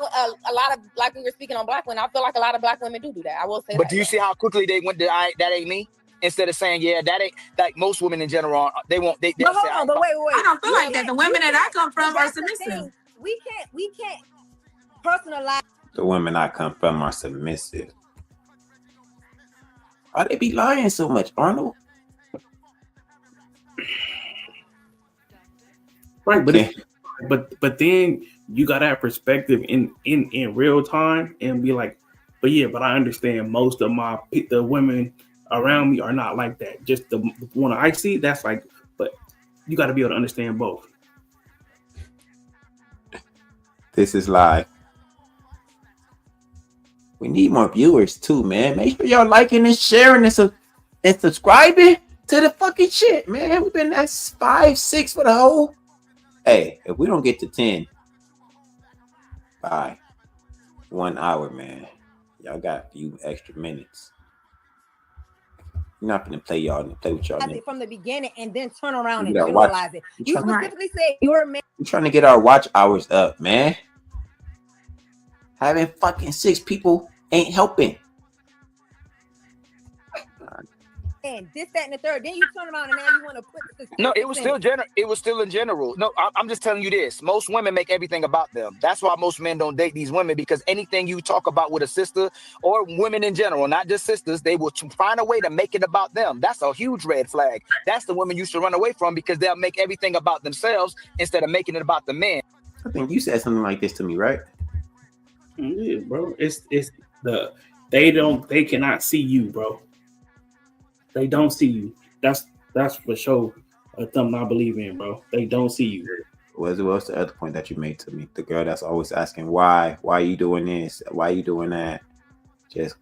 of like we were speaking on black women. I feel like a lot of black women do that. I will say. But do you see how quickly they went to that ain't me? Instead of saying, yeah, that ain't, like most women in general, they won't. They But hold say, on, but wait. I don't feel like that. The women that I come from are submissive. We can't personalize. The women I come from are submissive. Why they be lying so much, Arnold? Right, but then you gotta have perspective in real time and be like, but I understand most of the women around me are not like that. Just the one I see, that's like, but you got to be able to understand both. This is live. We need more viewers too, man. Make sure y'all liking and sharing this and subscribing to the fucking shit, man. We've been at 5, 6 for the whole. Hey, if we don't get to 10 by 1 hour, man, y'all got a few extra minutes. You're not gonna play y'all and play with y'all. From the beginning and then turn around and gotta generalize it. You You trying- specifically said you're a man. We're trying to get our watch hours up, man. Having fucking 6 people ain't helping. And this, that, and the third. Then you turn around and now you want to put the no, it was still general. It was still in general. No, I'm just telling you this. Most women make everything about them. That's why most men don't date these women, because anything you talk about with a sister or women in general, not just sisters, they will find a way to make it about them. That's a huge red flag. That's the women you should run away from, because they'll make everything about themselves instead of making it about the man. I think you said something like this to me, right? Yeah, bro. They cannot see you, bro. They don't see you. That's for sure something I believe in, bro. They don't see you. What's the other point that you made to me? The girl that's always asking why are you doing this? Why are you doing that? Just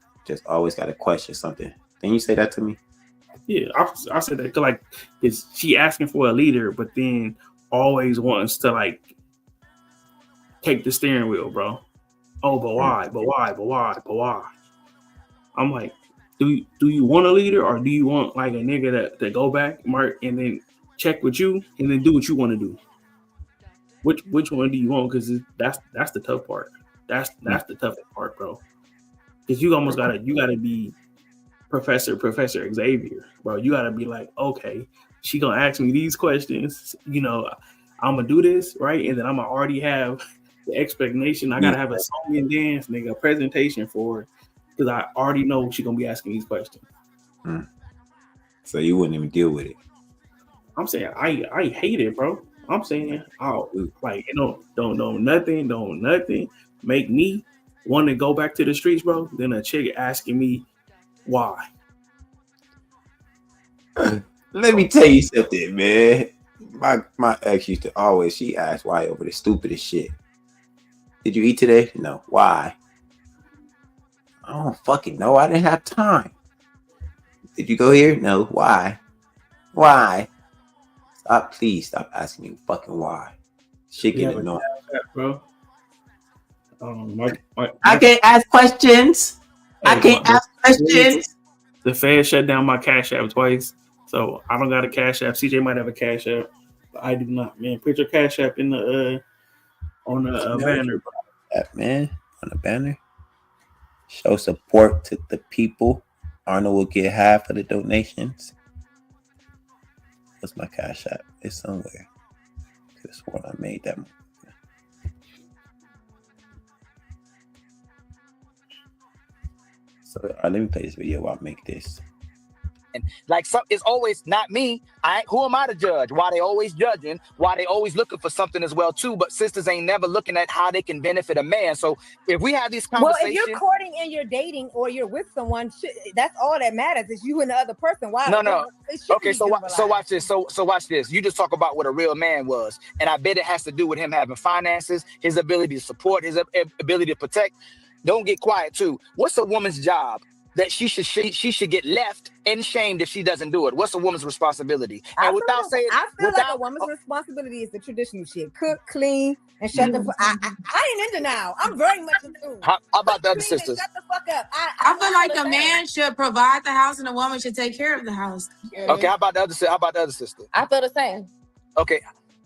always got to question something. Didn't you say that to me? Yeah, I said that. Like, is she asking for a leader, but then always wants to like take the steering wheel, bro? Oh, but why? But why? I'm like, do you want a leader, or do you want like a nigga that go back, mark, and then check with you and then do what you want to do? Which one do you want? Because that's the tough part. That's the toughest part, bro. Because you gotta be Professor Xavier, bro. You gotta be like, okay, she gonna ask me these questions. You know, I'm gonna do this right, and then I'm gonna already have the explanation. I gotta have a song and dance, nigga, a presentation for her, because I already know she gonna be asking these questions. So you wouldn't even deal with it. I'm saying I hate it, bro. I'm saying like, don't nothing make me want to go back to the streets, bro. Then a chick asking me why. Let me tell you something, man. My ex used to always, she asked why over the stupidest shit. Did you eat today? No. Why? I don't fucking know. I didn't have time. Did you go here? No. Why? Why? Please stop asking me fucking why. Shit get annoying, bro. I can't ask questions. I can't ask questions. The Fed shut down my Cash App twice, so I don't got a Cash App. CJ might have a Cash App, but I do not. Man, put your Cash App in the on the banner, man, on the banner. Show support to the people. Arnold will get half of the donations. What's my Cash App? It's somewhere. This one I made that. So let me play this video while I make this. And like, it's always not me. Who am I to judge? Why they always judging? Why they always looking for something as well too? But sisters ain't never looking at how they can benefit a man. So if we have these conversations, well, if you're courting and you're dating or you're with someone, that's all that matters is you and the other person. Why? No. Okay, so watch this. So watch this. You just talk about what a real man was, and I bet it has to do with him having finances, his ability to support, his ability to protect. Don't get quiet too. What's a woman's job? that she should get left and shamed if she doesn't do it. What's a woman's responsibility? I And feel like a woman's responsibility is the traditional shit: cook, clean, and shut the fuck. I ain't into now. I'm very much into. How about the other Clean and sisters? shut the fuck up. I feel like a man should provide the house and a woman should take care of the house. Okay, how about the other sister? I feel the same. Okay,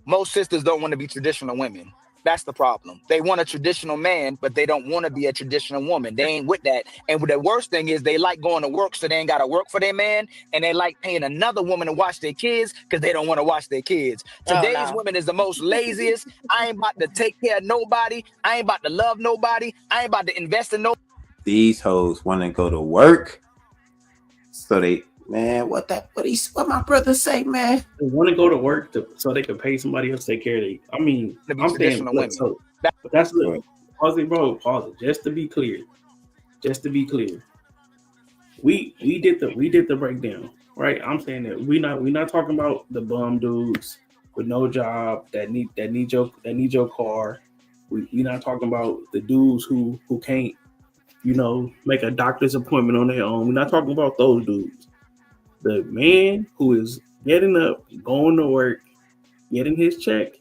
most sisters don't want to be traditional women. That's the problem. They want a traditional man, but they don't want to be a traditional woman. They ain't with that. And the worst thing is they like going to work, so they ain't got to work for their man. And they like paying another woman to watch their kids because they don't want to watch their kids. Today's women is the most laziest. I ain't about to take care of nobody. I ain't about to love nobody. I ain't about to invest in nobody. These hoes want to go to work. So they, man, what my brother say, man? They want to go to work so they can pay somebody else to take care of them. I mean, I'm saying, look, so that's what. Pause it, bro. Pause it. Just to be clear, we did the breakdown, right? I'm saying that we not talking about the bum dudes with no job that need your car. We not talking about the dudes who can't, make a doctor's appointment on their own. We're not talking about those dudes. The man who is getting up, going to work, getting his check,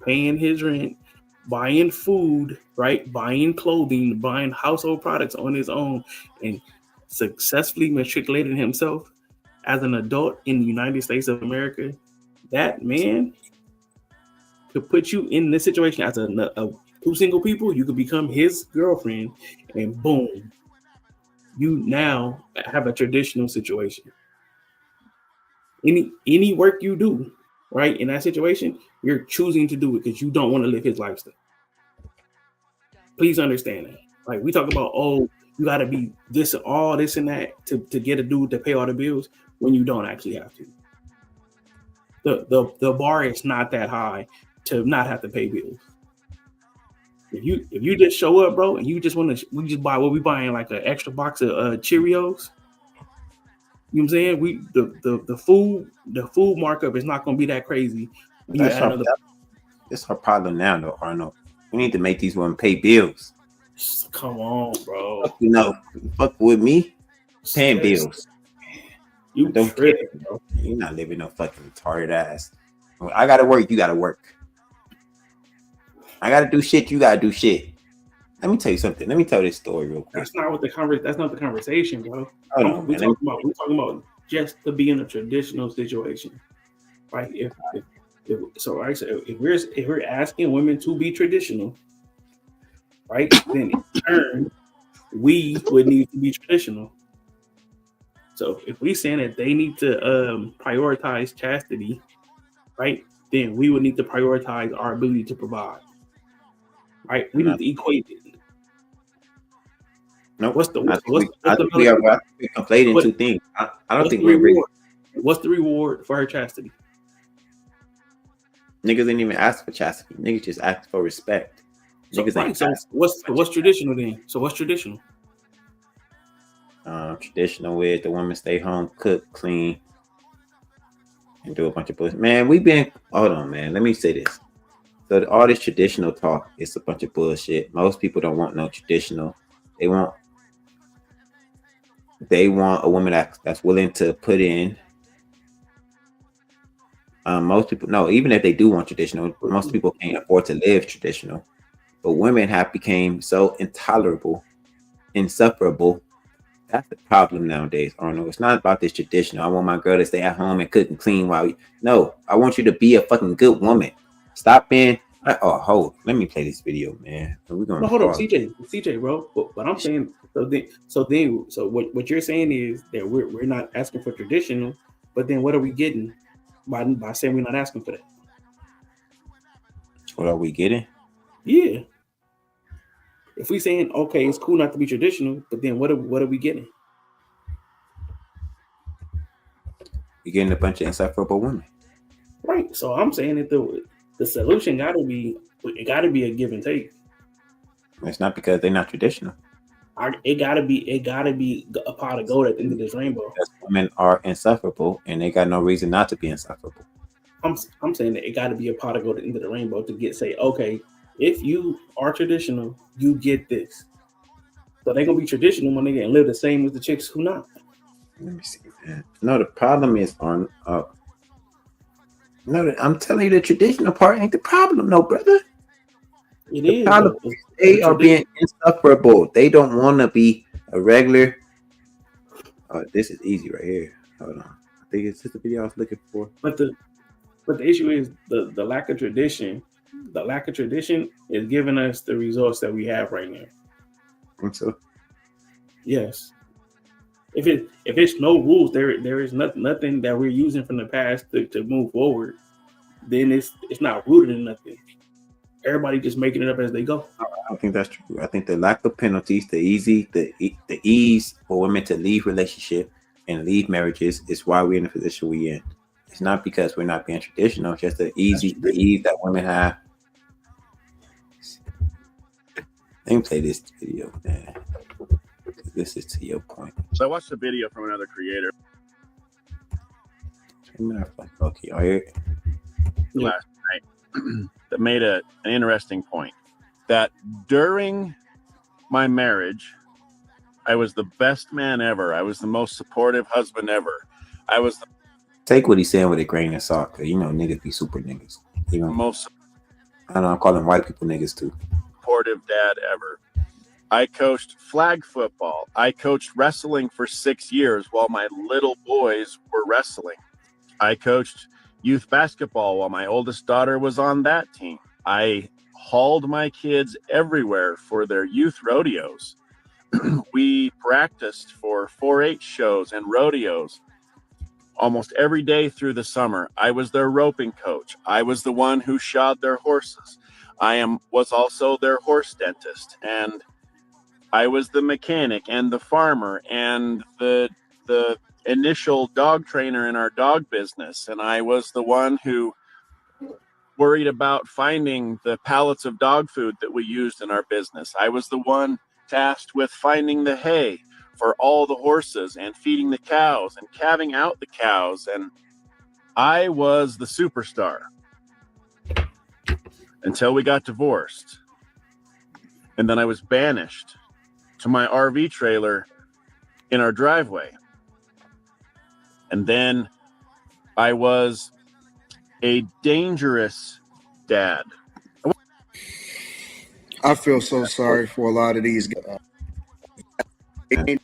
paying his rent, buying food, right? Buying clothing, buying household products on his own, and successfully matriculating himself as an adult in the United States of America. That man could put you in this situation as a two single people. You could become his girlfriend, and boom, you now have a traditional situation. Any work you do, right, in that situation, you're choosing to do it because you don't want to live his lifestyle. Please understand that. Like, we talk about, you got to be this and all this and that to get a dude to pay all the bills when you don't actually have to. The bar is not that high to not have to pay bills. If you just show up, bro, and you just we just buy what we buying, like an extra box of Cheerios. You know what I'm saying? The food markup is not going to be that crazy. It's her problem now, though, Arnold. We need to make these women pay bills. Come on, bro. Fuck with me, paying bills. You don't care, bro. You're not living no fucking retarded ass. I gotta work. You gotta work. I gotta do shit. You gotta do shit. Let me tell you something. Let me tell this story real quick. That's not the conversation, bro. We're talking about just to be in a traditional situation, right? If we're asking women to be traditional, right, then in turn we would need to be traditional. So if we saying that they need to prioritize chastity, right, then we would need to prioritize our ability to provide. Right? We need to equate it. No, we're conflating two things. I don't think we're ready. What's the reward for her chastity? Niggas didn't even ask for chastity. Niggas just asked for respect. What's traditional then? So what's traditional? Traditional is the woman stay home, cook, clean, and do a bunch of bullshit. Man, hold on, man. Let me say this. So all this traditional talk is a bunch of bullshit. Most people don't want no traditional. They want a woman that's willing to put in. Most people, no, even if they do want traditional, most people can't afford to live traditional. But women have become so intolerable, insufferable. That's the problem nowadays, Arnold. It's not about this traditional. I want my girl to stay at home and cook and clean no, I want you to be a fucking good woman. Stop being let me play this video, man. We're gonna hold on, CJ, bro. But I'm saying so what you're saying is that we're not asking for traditional, but then what are we getting by saying we're not asking for that? What are we getting? Yeah. If we saying okay, it's cool not to be traditional, but then what are we getting? You're getting a bunch of insufferable women. Right. So I'm saying that the solution gotta be a give and take. It's not because they're not traditional. It gotta be a pot of gold at the end of this rainbow. Because women are insufferable and they got no reason not to be insufferable. I'm saying that it gotta be a pot of gold at the end of the rainbow to say, okay, if you are traditional, you get this. So they gonna be traditional when they and live the same as the chicks who not. Let me see, man. No, the problem is on. No, I'm telling you, the traditional part ain't the problem, no, brother. It The is problem though. is they The are being insufferable. They don't want to be a regular. This is easy right here. Hold on. I think it's just the video I was looking for. But the issue is the lack of tradition. The lack of tradition is giving us the results that we have right now. Think so? Yes. If it's no rules, there is nothing that we're using from the past to move forward. Then it's not rooted in nothing. Everybody just making it up as they go. I don't think that's true. I think the lack of penalties, the ease for women to leave relationship and leave marriages is why we're in the position we're in. It's not because we're not being traditional, it's just the ease that women have. Let me play this video, man. This is to your point. So I watched a video from another creator Okay, all right. last night that made an interesting point that during my marriage, I was the best man ever. I was the most supportive husband ever. I was the Take what he's saying with a grain of salt, because you know niggas be super niggas. You know, most I know I'm calling white people niggas too. supportive dad ever. I coached flag football. I coached wrestling for 6 years while my little boys were wrestling. I coached youth basketball while my oldest daughter was on that team. I hauled my kids everywhere for their youth rodeos. We practiced for 4-H shows and rodeos almost every day through the summer. I was their roping coach. I was the one who shod their horses. Was also their horse dentist, and I was the mechanic and the farmer and the initial dog trainer in our dog business. And I was the one who worried about finding the pallets of dog food that we used in our business. I was the one tasked with finding the hay for all the horses and feeding the cows and calving out the cows. And I was the superstar until we got divorced. And then I was banished to my RV trailer in our driveway. And then I was a dangerous dad. I feel so sorry for a lot of these guys. My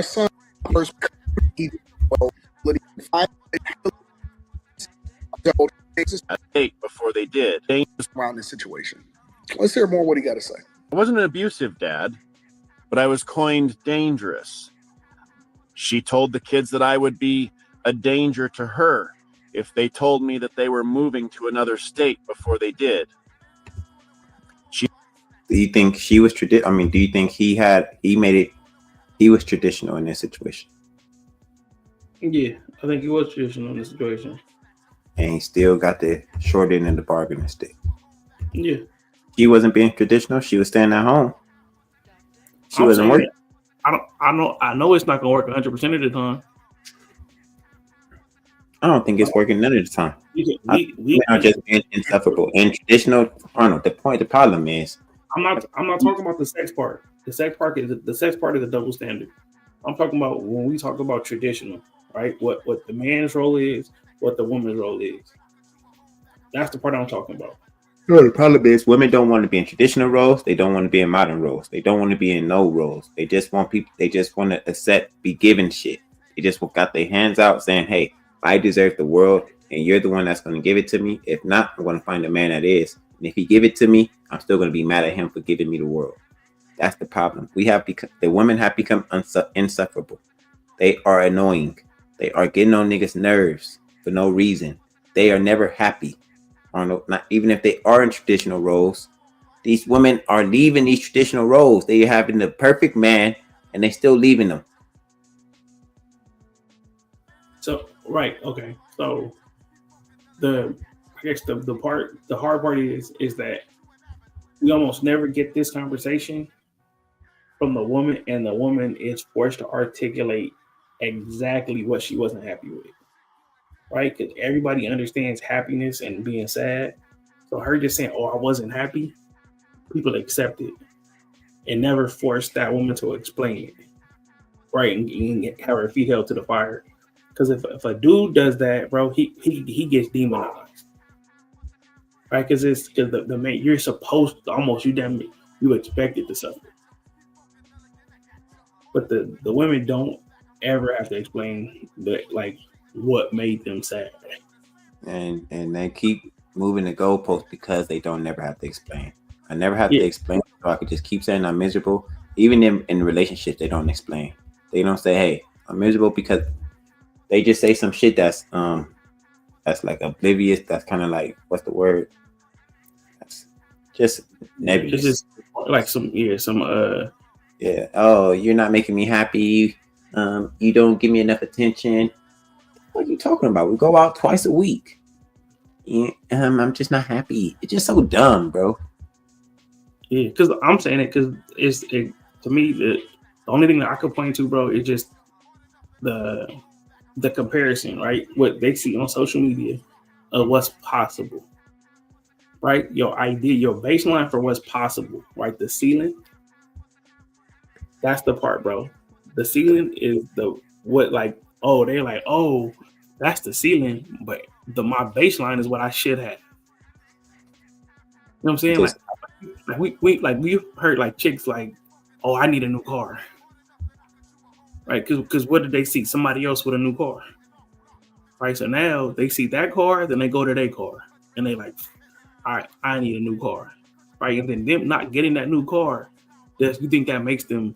son first before they did around this situation. Let's hear more what he got to say. I wasn't an abusive dad, but I was coined dangerous. She told the kids that I would be a danger to her if they told me that they were moving to another state before they did. Do you think she was traditional? I mean, do you think he was traditional in this situation? Yeah, I think he was traditional in this situation. And he still got the short end of the bargaining stick. Yeah. She wasn't being traditional. She was staying at home. She wasn't working. I know it's not gonna work 100% of the time. I don't think it's working none of the time. We are just being insufferable. And traditional, Arnold, the problem is, I'm not talking about the sex part. The sex part is a double standard. I'm talking about when we talk about traditional, right? What the man's role is, what the woman's role is. That's the part I'm talking about. No, the problem is women don't want to be in traditional roles. They don't want to be in modern roles. They don't want to be in no roles. They just want people. They just want to accept, be given shit. They just got their hands out saying, "Hey, I deserve the world, and you're the one that's going to give it to me. If not, I'm going to find a man that is. And if he give it to me, I'm still going to be mad at him for giving me the world." That's the problem. The women have become insufferable. They are annoying. They are getting on niggas' nerves for no reason. They are never happy. Not even if they are in traditional roles. These women are leaving these traditional roles. They are having the perfect man, and they still leaving them. So right, okay. So the hard part is that we almost never get this conversation from the woman, and the woman is forced to articulate exactly what she wasn't happy with. Right? Because everybody understands happiness and being sad. So her just saying, "Oh, I wasn't happy," people accept it. and never force that woman to explain it, right? And have her feet held to the fire. Because if a dude does that, bro, he gets demonized, right? Because the man, you're supposed to almost you expected to suffer, but the women don't ever have to explain like what made them sad, and they keep moving the goalposts because they don't never have to explain. I never have to explain, so I could just keep saying I'm miserable. Even in relationships, they don't explain. They don't say, "Hey, I'm miserable," because they just say some shit that's like oblivious. That's kind of like, what's the word? That's just nebulous. It's just like some Oh, you're not making me happy. You don't give me enough attention. What are you talking about? We go out twice a week. I'm just not happy. It's just so dumb, bro. Yeah, because I'm saying it because to me the only thing that I could point to, bro, is just the comparison, right? What they see on social media of what's possible, right? Your idea, your baseline for what's possible, right? The ceiling. That's the part, bro. The ceiling is they're like, oh, that's the ceiling, but my baseline is what I should have. You know what I'm saying? Like we heard like chicks like, oh, I need a new car, right? Because what did they see? Somebody else with a new car, right? So now they see that car, then they go to their car, and they like, all right, I need a new car, right? And then them not getting that new car, you think that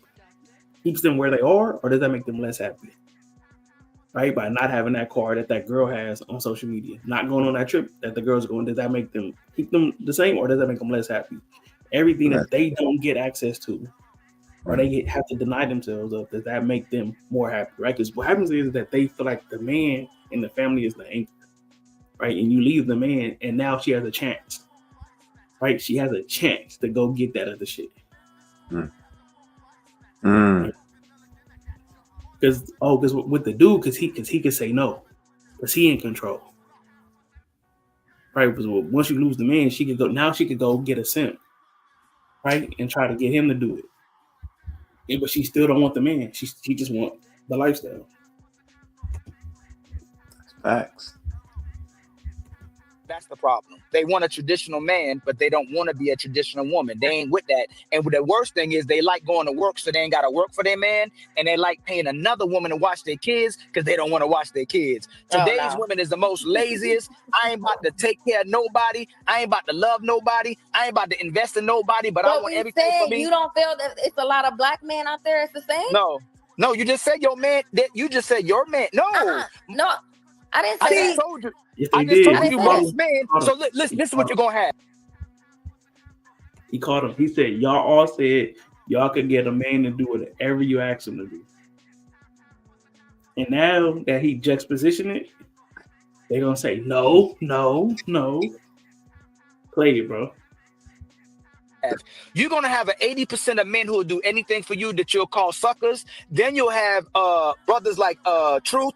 keeps them where they are, or does that make them less happy? Right? By not having that car that girl has on social media, not going on that trip that the girl's going, does that make them keep them the same, or does that make them less happy? Everything that they don't get access to, or they have to deny themselves of, does that make them more happy? Right? Because what happens is that they feel like the man in the family is the anchor, right? And you leave the man, and now she has a chance, right? She has a chance to go get that other shit. Because with the dude, because he can say no, because he in control, right? Because once you lose the man, she could go get a simp, right, and try to get him to do it. Yeah, but she still don't want the man. She just want the lifestyle. Facts. That's the problem. They want a traditional man, but they don't want to be a traditional woman. They ain't with that. And the worst thing is they like going to work, so they ain't got to work for their man. And they like paying another woman to watch their kids because they don't want to watch their kids. Today's woman is the most laziest. I ain't about to take care of nobody. I ain't about to love nobody. I ain't about to invest in nobody, but I want everything for me. You don't feel that it's a lot of black men out there? It's the same? No, you just said your man. You just said your man. No, I didn't say that. Told you. Yes, I just told you most men. So listen, this is what you're gonna have. He called him. He said, y'all all said y'all could get a man to do whatever you ask him to do. And now that he juxtapositioned it, they're gonna say no. Play it, bro. You're gonna have an 80% of men who will do anything for you that you'll call suckers. Then you'll have brothers like Truth,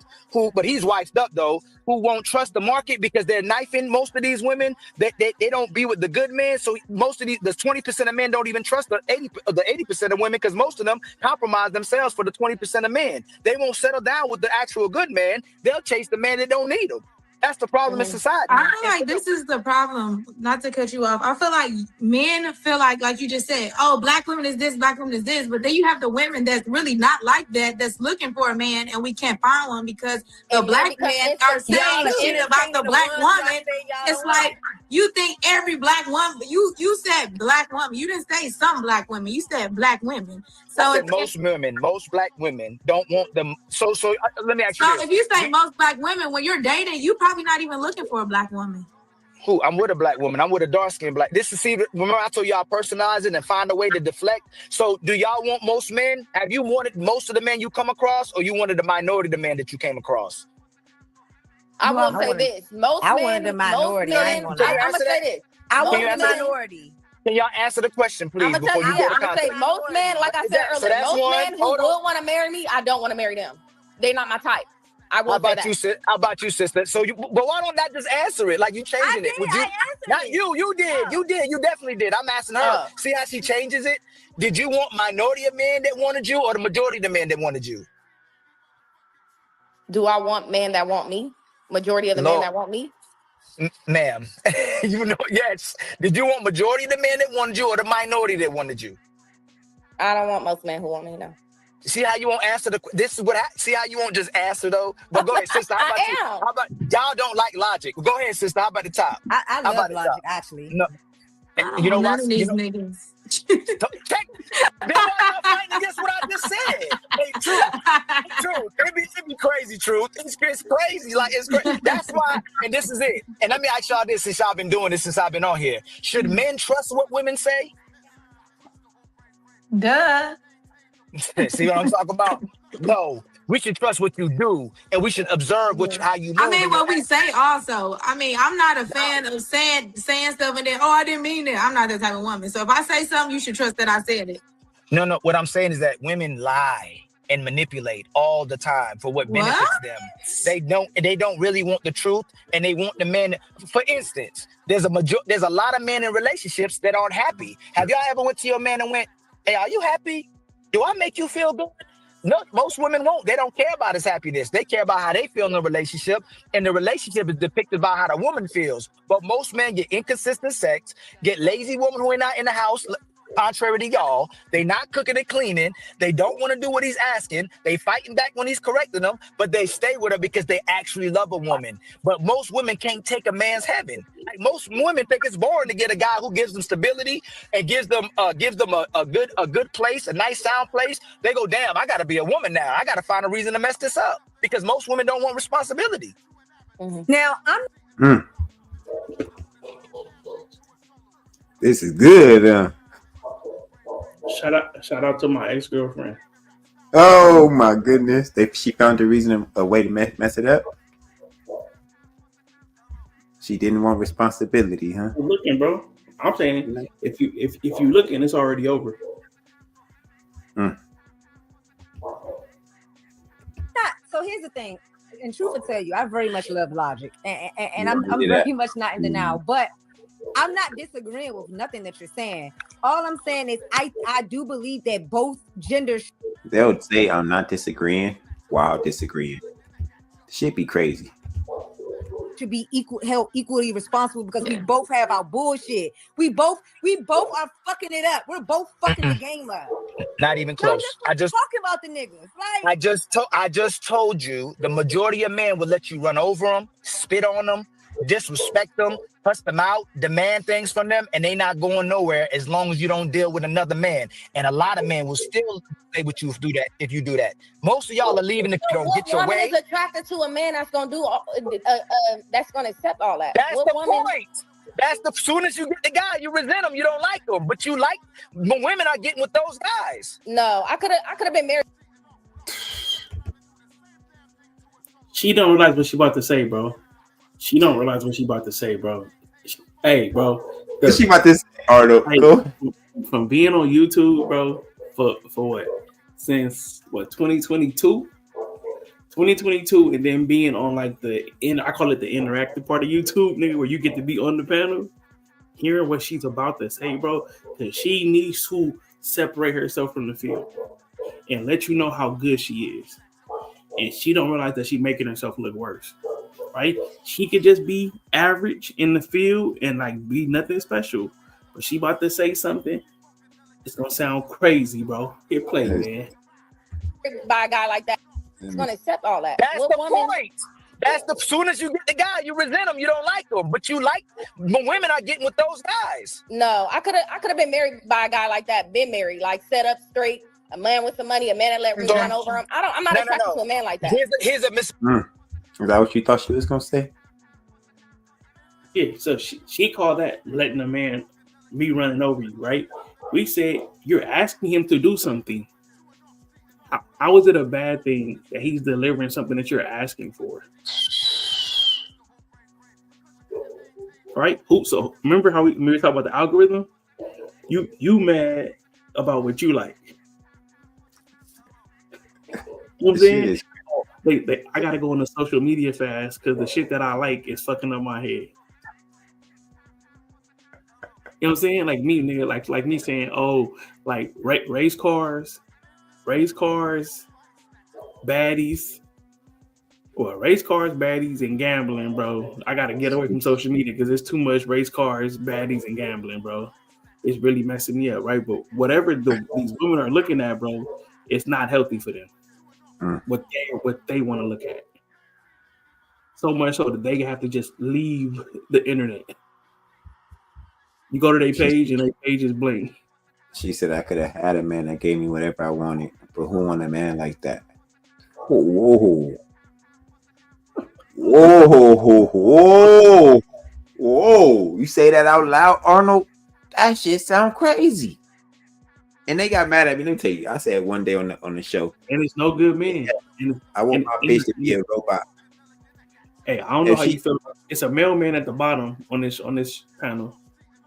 but he's wifed up though, who won't trust the market because they're knifing most of these women. They don't be with the good men. So most of the 20% of men don't even trust the 80% of women because most of them compromise themselves for the 20% of men. They won't settle down with the actual good man. They'll chase the man that don't need them. That's the problem in society. I feel like this is the problem, not to cut you off. I feel like men feel like you just said, oh, black women is this, black women is this. But then you have the women that's really not like that, that's looking for a man, and we can't find one because the black men are saying shit about the black woman. It's like, you think every black woman, you said black woman. You didn't say some black women. You said black women. So I said most black women don't want them. So let me ask you this. If you say most black women, when you're dating, you probably not even looking for a black woman. Who? I'm with a black woman. I'm with a dark-skinned black. Remember I told y'all personalize it and find a way to deflect. So do y'all want most men? Have you wanted most of the men you come across, or you wanted the minority of the men that you came across? I will say this. I wanted the minority. I'm gonna say this. I wanted the minority. Can y'all answer the question, please? I'm gonna say most men, like I said earlier, most men who would want to marry me, I don't want to marry them. They're not my type. I will say that. How about you, sister? So but why don't that just answer it? Like you changing it? Would you? Not you. You did. You did. You definitely did. I'm asking her. See how she changes it? Did you want minority of men that wanted you, or the majority of the men that wanted you? Do I want men that want me? Majority of the men that want me? Ma'am, you know, yes. Did you want majority of the men that wanted you, or the minority that wanted you? I don't want most men who want me, no. See how you won't answer this is what see how you won't just answer though? But go ahead, sister. How about y'all don't like logic? Go ahead, sister. How about the top? I love logic, actually. No. You know none what? of these niggas. Then why y'all fighting against what I just said? Hey, truth. It be crazy, truth. It's crazy. Like it's crazy. That's why, and this is it. And let me ask y'all this since y'all been doing this since I've been on here. Should men trust what women say? Duh. See what I'm talking about? No. We should trust what you do, and we should observe how you move. I mean, what we say also. I mean, I'm not a fan of saying stuff and then, I didn't mean it. I'm not that type of woman. So if I say something, you should trust that I said it. No. What I'm saying is that women lie and manipulate all the time for what benefits them. They don't really want the truth, and they want the man. For instance, there's a lot of men in relationships that aren't happy. Have y'all ever went to your man and went, "Hey, are you happy? Do I make you feel good?" No, most women won't. They don't care about his happiness. They care about how they feel in the relationship, and the relationship is depicted by how the woman feels. But most men get inconsistent sex, get lazy women who are not in the house, contrary to y'all. They not cooking and cleaning. They don't want to do what he's asking. They fighting back when he's correcting them, but they stay with her because they actually love a woman. But most women can't take a man's heaven. Like most women think it's boring to get a guy who gives them stability and gives them a good place, a nice sound place. They go, damn, I gotta be a woman now. I gotta find a reason to mess this up because most women don't want responsibility. Now I'm. This is good. Shout out to my ex-girlfriend. Oh my goodness! She found a way to mess it up. She didn't want responsibility, huh? You're looking, bro. I'm saying if you looking, it's already over. So here's the thing, and truth to tell you, I very much love logic, and I'm very much not in denial, but I'm not disagreeing with nothing that you're saying. All I'm saying is I do believe that both genders. They'll say I'm not disagreeing while disagreeing. Shit be crazy. To be held equally responsible because we both have our bullshit. We both are fucking it up. We're both fucking the game up. Not even close. I just talking about the niggas. Like I just told you the majority of men will let you run over them, spit on them, disrespect them, cuss them out, demand things from them, and they not going nowhere as long as you don't deal with another man. And a lot of men will still stay with you if you do that. Most of y'all are leaving if you don't get your way. What woman is attracted to a man that's gonna do that's gonna accept all that? That's the point. That's the soon as you get the guy, you resent him, you don't like him, but you like women are getting with those guys. No, I could have been married. She don't realize what she about to say, bro. She don't realize what she about to say, bro. Hey, bro. What's she about to say, Ardo? From being on YouTube, bro, for what? Since what, 2022? 2022, and then being on like I call it the interactive part of YouTube, nigga, where you get to be on the panel, hearing what she's about to say, bro, because she needs to separate herself from the field and let you know how good she is. And she don't realize that she's making herself look worse, right? She could just be average in the field and like be nothing special, but she about to say something. It's gonna sound crazy, bro. Hit play, man. By a guy like that, it's gonna accept all that. That's the point. That's the soon as you get the guy, you resent him, you don't like him, but you like women are getting with those guys. No, I could have been married by a guy like that. Been married, like set up straight. A man with some money, a man that let me run over him. I'm not attracted to a man like that. Here's a miss. Is that what you thought she was gonna say? Yeah, so she called that letting a man be running over you, right? We said you're asking him to do something. How is it a bad thing that he's delivering something that you're asking for? Right? So remember how we talked about the algorithm? You mad about what you like. You know what I'm saying? I gotta go on the social media fast because the shit that I like is fucking up my head. You know what I'm saying? Like me, nigga, like me saying, oh, like race cars, baddies, or race cars, baddies, and gambling, bro. I gotta get away from social media because there's too much race cars, baddies, and gambling, bro. It's really messing me up, right? But whatever these women are looking at, bro, it's not healthy for them. What they want to look at. So much so that they have to just leave the internet. You go to their page and their page is blank. She said I could have had a man that gave me whatever I wanted, but who want a man like that? Whoa. You say that out loud, Arnold? That shit sound crazy. And they got mad at me. Let me tell you, I said one day on the show. And it's no good man. I want my bitch to be a robot. Hey, I don't know how you feel about it's a mailman at the bottom on this panel,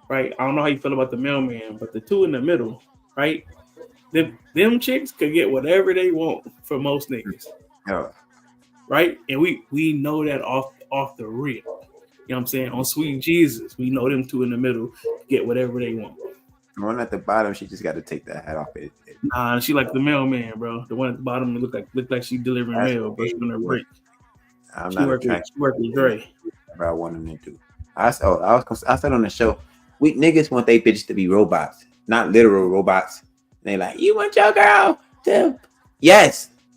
right? I don't know how you feel about the mailman, but the two in the middle, right? Them chicks could get whatever they want for most niggas. Right? And we know that off the rip. You know what I'm saying? On Sweet Jesus, we know them two in the middle get whatever they want. The one at the bottom, she just got to take that hat off. Nah, she like the mailman, bro. The one at the bottom look like she delivering mail, but she on her break. I'm she not working with Dre. I want them to do. I said on the show, we niggas want they bitches to be robots, not literal robots. And they like, you want your girl to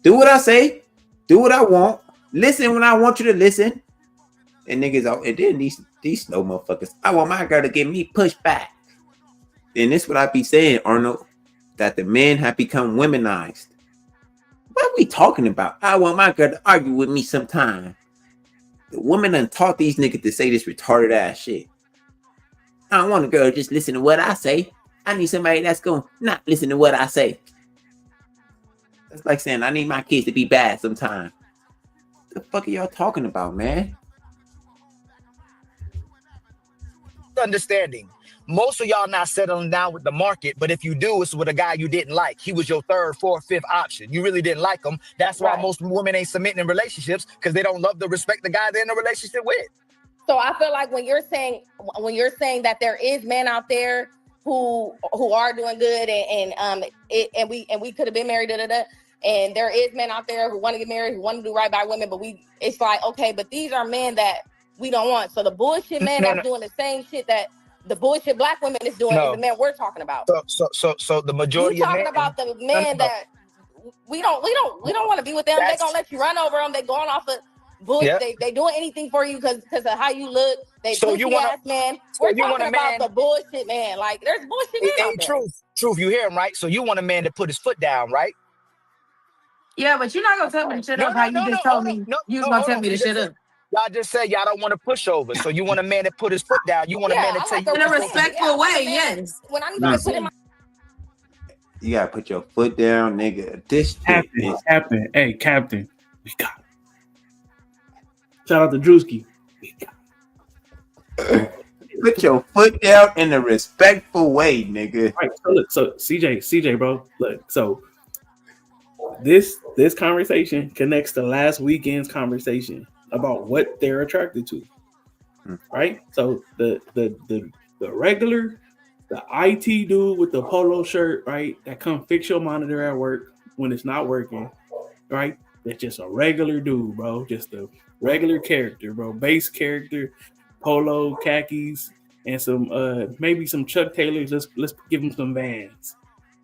do what I say, do what I want, listen when I want you to listen. And niggas, and then these slow motherfuckers, I want my girl to get me pushed back. And this what I be saying, Arnold, that the men have become womenized. What are we talking about? I want my girl to argue with me sometime. The woman done taught these niggas to say this retarded ass shit. I don't want a girl to just listen to what I say. I need somebody that's going to not listen to what I say. That's like saying I need my kids to be bad sometime. What the fuck are y'all talking about, man? Understanding. Most of y'all not settling down with the market, but if you do, it's with a guy you didn't like. He was your third, fourth, fifth option. You really didn't like him. That's why most women ain't submitting in relationships, because they don't love to respect the guy they're in a relationship with. So I feel like when you're saying that there is men out there who are doing good and we could have been married, and there is men out there who want to get married, who want to do right by women, but it's like, okay, but these are men that we don't want. So the bullshit man that's doing the same shit that the bullshit black women is doing is the men we're talking about. So the majority you of men, talking about the men that we don't want to be with them. They're gonna let you run over them. They're going off of bullshit. Yep. They doing anything for you because of how you look. They So you want ass man. So We're you want talking a about man, the bullshit man. Like there's bullshit men out there. Truth, you hear him, right? So you want a man to put his foot down, right? Yeah, but you're not gonna tell me to shut up how you just told me you was gonna tell me to shut up. Y'all just said y'all don't want to push over. So you want a man to put his foot down. You want a man to tell you in a respectful way, yes. When I need to put in my you gotta put your foot down, nigga. This Captain. Hey, Captain. We got it. Shout out to Drewski. Put your foot down in a respectful way, nigga. Right. So look, so CJ, bro. Look, so this conversation connects to last weekend's conversation about what they're attracted to. Right? So the regular, the IT dude with the polo shirt, right? That come fix your monitor at work when it's not working, right? That's just a regular dude, bro. Just a regular character, bro. Base character, polo, khakis, and some maybe some Chuck Taylors. Let's give him some Vans,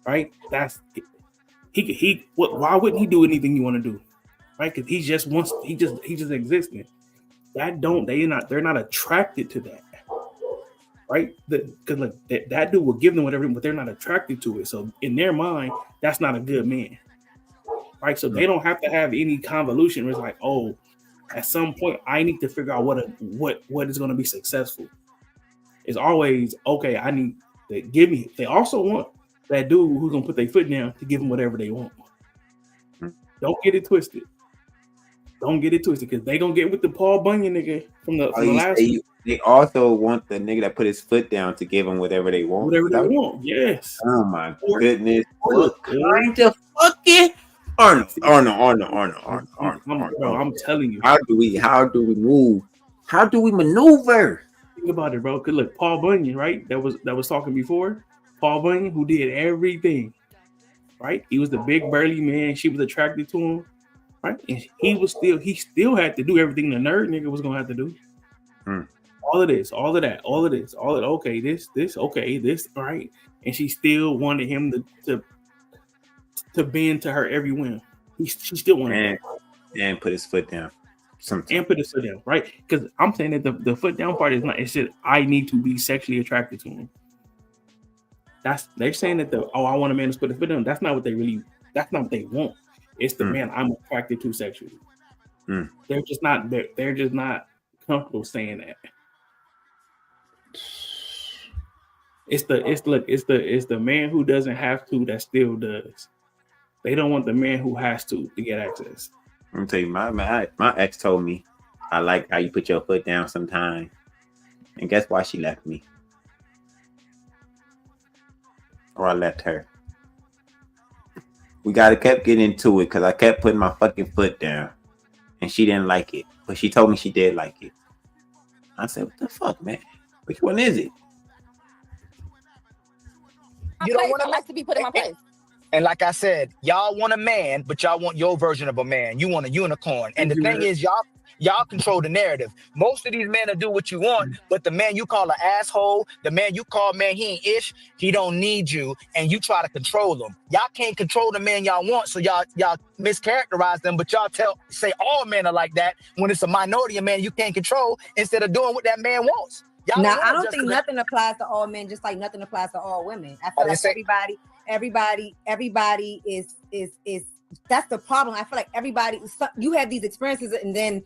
right? That's he. Why wouldn't he do anything you want to do, right? Because he just existing. They're not attracted to that, right? Because like that dude will give them whatever, but they're not attracted to it. So in their mind, that's not a good man, right? So they don't have to have any convolution. Where it's like, oh, at some point I need to figure out what is going to be successful. It's always okay. I need to give me. They also want that dude who's gonna put their foot down to give them whatever they want. Don't get it twisted. Because they gonna get with the Paul Bunyan nigga from the last. They also want the nigga that put his foot down to give them whatever they want. Whatever they want, yes. Oh my goodness. What kind of fucking Arnold. Bro, I'm telling you. How do we move? How do we maneuver? Think about it, bro. Cause look, Paul Bunyan, right? That was talking before. Paul Bunyan, who did everything, right? He was the big burly man. She was attracted to him, right? And he still had to do everything the nerd nigga was gonna have to do. All of this, all of that, all of this, all of okay, this, okay, this, right? And she still wanted him to bend to her every whim. She still wanted that. And put his foot down. And put his foot down, right? Because I'm saying that the foot down part is not. It's just I need to be sexually attracted to him. They're saying that I want a man to put his foot down. That's not what they want. It's the man I'm attracted to sexually. They're just not comfortable saying that. It's the man who doesn't have to that still does. They don't want the man who has to get access. I'm tell you, my ex told me, I like how you put your foot down sometime. And guess why she left me? Or I left her. We kept getting into it because I kept putting my fucking foot down. And she didn't like it. But she told me she did like it. I said, what the fuck, man? Which one is it? You don't want I like to be put in my place. And like I said, y'all want a man, but y'all want your version of a man. You want a unicorn. And the thing is, y'all control the narrative. Most of these men will do what you want, but the man you call an asshole, the man you call man, he ain't ish, he don't need you, and you try to control him. Y'all can't control the man y'all want, so y'all mischaracterize them, but y'all say all men are like that when it's a minority of men you can't control instead of doing what that man wants. Now, I don't think nothing applies to all men, just like nothing applies to all women. I feel like everybody is that's the problem. I feel like everybody, you have these experiences and then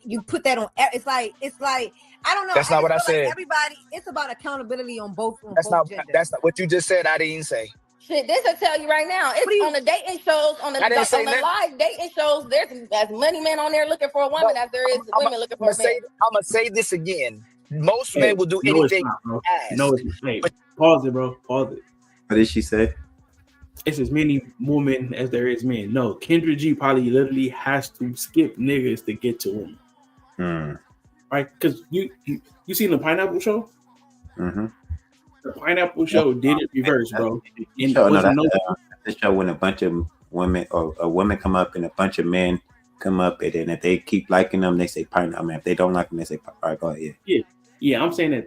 you put that on. It's like I don't know. That's not what I said. Like everybody, it's about accountability on both. That's not what you just said. I didn't say. Shit, this will tell you right now. It's on the dating shows, on the live dating shows. There's as many men on there looking for a woman as there is women looking for a man. I'm gonna say this again. Most men will do anything. Pause it, bro. Pause it. What did she say? It's as many women as there is men. No, Kendra G probably literally has to skip niggas to get to women. Right? Because you seen the Pineapple Show? Mm-hmm. The Pineapple Show did it reverse, bro. The show when a bunch of women or a woman come up and a bunch of men come up, and then if they keep liking them, they say pineapple. If they don't like them, they say, all right, go ahead. Yeah. I'm saying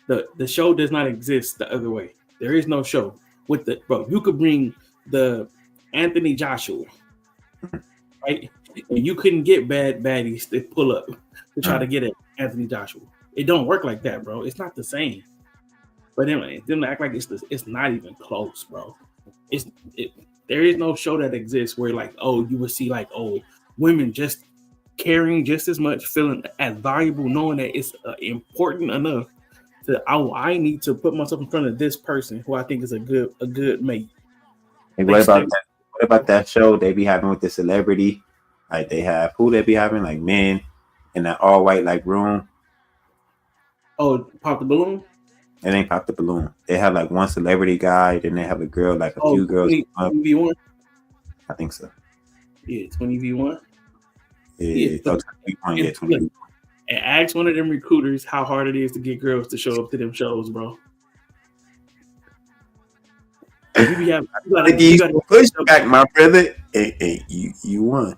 that the show does not exist the other way. There is no show with you could bring the Anthony Joshua, right? And you couldn't get baddies to pull up to try to get at Anthony Joshua. It don't work like that, bro. It's not the same. But anyway, them act like it's not even close, bro. There is no show that exists where you would see women just caring just as much, feeling as valuable, knowing that it's important enough that I need to put myself in front of this person who I think is a good mate. Hey, what about that show they be having with the celebrity? Like they have who they be having, like men in that all white room. Oh, Pop the Balloon? It ain't Pop the Balloon. They have one celebrity guy, then they have a girl, a few girls. 20v1? I think so. Yeah, 20v1. Yeah, 20v1. And ask one of them recruiters how hard it is to get girls to show up to them shows, bro. You gotta push back, my brother. Hey, you won.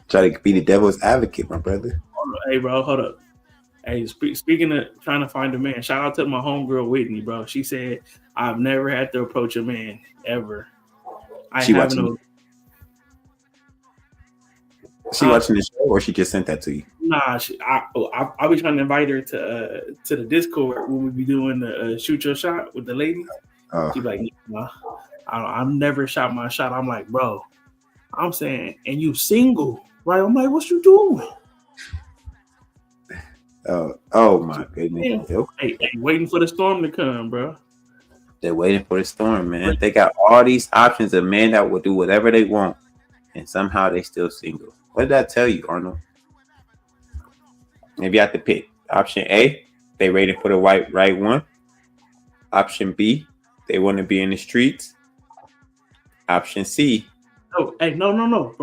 Try to be the devil's advocate, my brother. Hey, bro, hold up. Hey, speaking of trying to find a man, shout out to my homegirl Whitney, bro. She said, I've never had to approach a man ever. She watching the show, or she just sent that to you? Nah, I'll be trying to invite her to the Discord when we be doing the shoot your shot with the ladies. She's like, nah, I've never shot my shot. I'm like, bro, I'm saying, and you single, right? I'm like, what you doing? Oh my goodness. Hey, waiting for the storm to come, bro. They're waiting for the storm, man. They got all these options of men that will do whatever they want, and somehow they still single. What did that tell you, Arnold? If you have to pick option A, they waiting for the right one. Option B, they want to be in the streets. Option C. No, hey, no,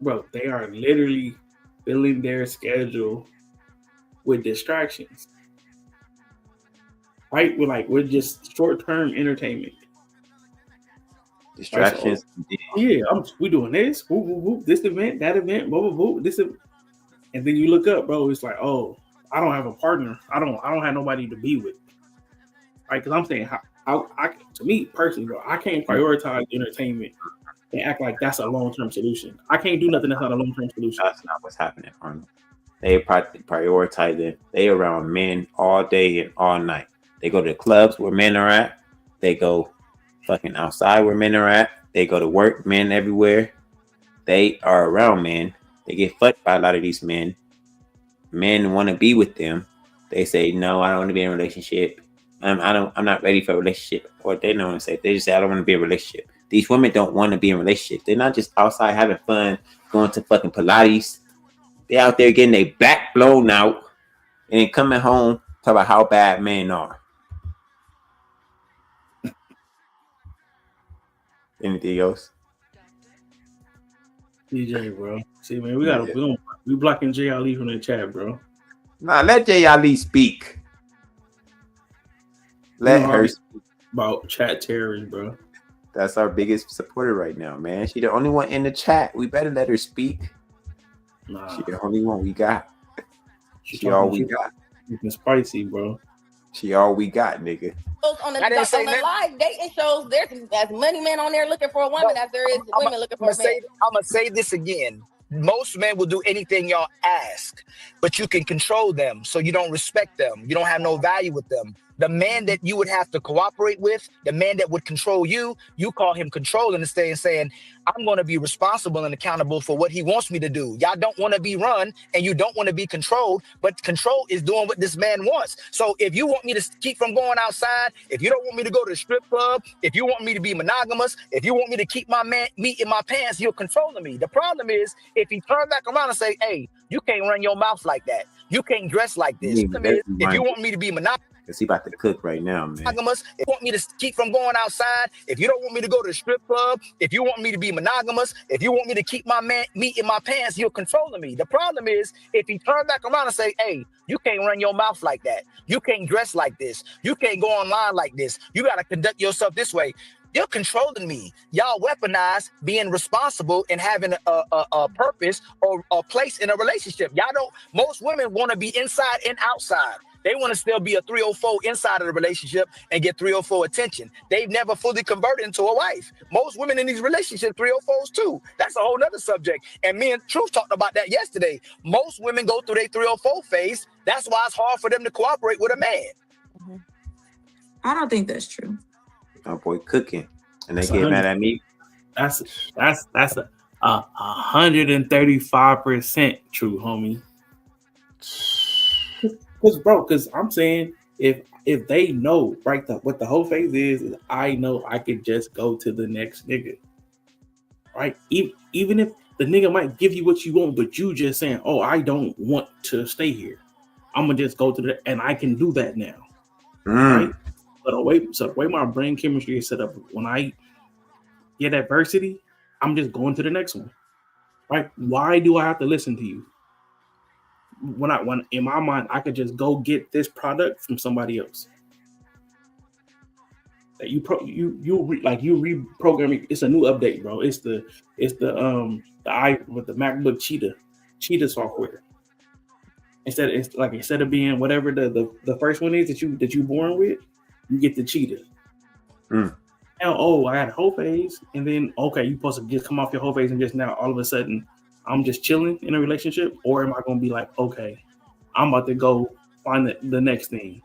bro. They are literally filling their schedule with distractions. Right? We're just short-term entertainment. Distractions. Yeah, we doing this, whoop, whoop, whoop, this event, that event, whoop, whoop, whoop, this, and then you look up, bro. It's like, oh, I don't have a partner. I don't have nobody to be with. Right? Because I'm saying, to me personally, bro, I can't prioritize entertainment and act like that's a long-term solution. I can't do nothing that's not a long-term solution. That's not what's happening, Arnold. They prioritize it. They around men all day and all night. They go to clubs where men are at. They go fucking outside where men are at. They go to work, men everywhere. They are around men. They get fucked by a lot of these men. Men want to be with them. They say, no, I don't want to be in a relationship. I'm not ready for a relationship. Or they don't want to say, they just say, I don't want to be in a relationship. These women don't want to be in a relationship. They're not just outside having fun, going to fucking Pilates. They out there getting their back blown out and then coming home talk about how bad men are. Anything else? DJ, bro. See, man, we blocking Jay Ali from the chat, bro. Nah, let Jay Ali speak. Let her speak about chat terrorists, bro. That's our biggest supporter right now, man. She the only one in the chat. We better let her speak. Nah. She the only one we got. She all we got. Looking spicy, bro. She all we got, nigga. On the live dating shows, there's as many men on there looking for a woman as there is women looking for a man. I'm gonna say this again. Most men will do anything y'all ask, but you can control them, so you don't respect them. You don't have no value with them. The man that you would have to cooperate with, the man that would control you, you call him controlling and saying, I'm going to be responsible and accountable for what he wants me to do. Y'all don't want to be run and you don't want to be controlled, but control is doing what this man wants. So if you want me to keep from going outside, if you don't want me to go to the strip club, if you want me to be monogamous, if you want me to keep my meat in my pants, you're controlling me. The problem is if he turn back around and say, hey, you can't run your mouth like that. You can't dress like this. If you want me to be monogamous, because he about to cook right now, man. If you want me to keep from going outside, if you don't want me to go to the strip club, if you want me to be monogamous, if you want me to keep my meat in my pants, you're controlling me. The problem is if he turn back around and say, hey, you can't run your mouth like that. You can't dress like this. You can't go online like this. You got to conduct yourself this way. You're controlling me. Y'all weaponize being responsible and having a purpose or a place in a relationship. Y'all don't, most women want to be inside and outside. They want to still be a 304 inside of the relationship and get 304 attention. They've never fully converted into a wife. Most women in these relationships, 304s too. That's a whole nother subject. And me and Truth talked about that yesterday. Most women go through their 304 phase. That's why it's hard for them to cooperate with a man. I don't think that's true. My boy cooking. And they get mad at me. That's 135% true, homie. Because I'm saying if they know what the whole phase is I know I could just go to the next nigga, right? Even if the nigga might give you what you want, but you just saying, oh, I don't want to stay here. I'm gonna just go to and I can do that now, right? But the way my brain chemistry is set up, when I get adversity, I'm just going to the next one, right? Why do I have to listen to you? When in my mind, I could just go get this product from somebody else. That you reprogram. It's a new update, bro. It's the with the MacBook Cheetah software. Instead of being whatever the first one is that you born with, you get the Cheetah. Now, I had a whole phase, and then okay, you supposed to just come off your whole phase and just now all of a sudden I'm just chilling in a relationship, or am I going to be like, okay, I'm about to go find the next thing?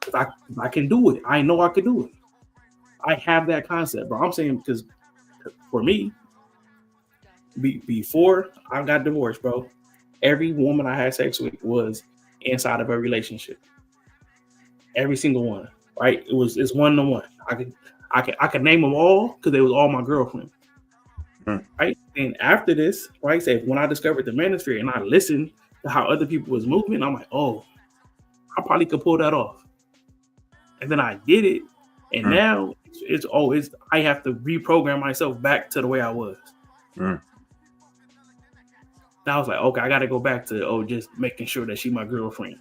If I can do it, I know I can do it. I have that concept, bro. I'm saying because for me, before I got divorced, bro, every woman I had sex with was inside of a relationship. Every single one, right? It's 1-to-1. I could name them all because they was all my girlfriend. Right, and after this, right, say when I discovered the manosphere and I listened to how other people was moving, I'm like, oh, I probably could pull that off. And then I did it, and now it's I have to reprogram myself back to the way I was. Mm. And I was like, okay, I got to go back to just making sure that she's my girlfriend.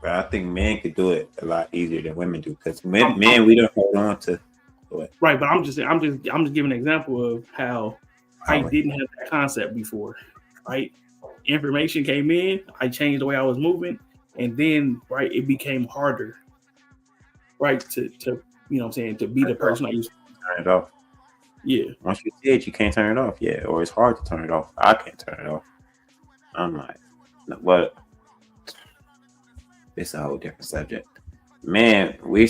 But I think men could do it a lot easier than women do because men we don't hold on to. Right, but I'm just giving an example of how I didn't have that concept before. Right, information came in, I changed the way I was moving, and then it became harder. Right, to you know what I'm saying, to be the person I used to turn it off. Yeah. Once you see it, you can't turn it off. Yeah, or it's hard to turn it off. I can't turn it off. I'm like, what? It's a whole different subject. Man, we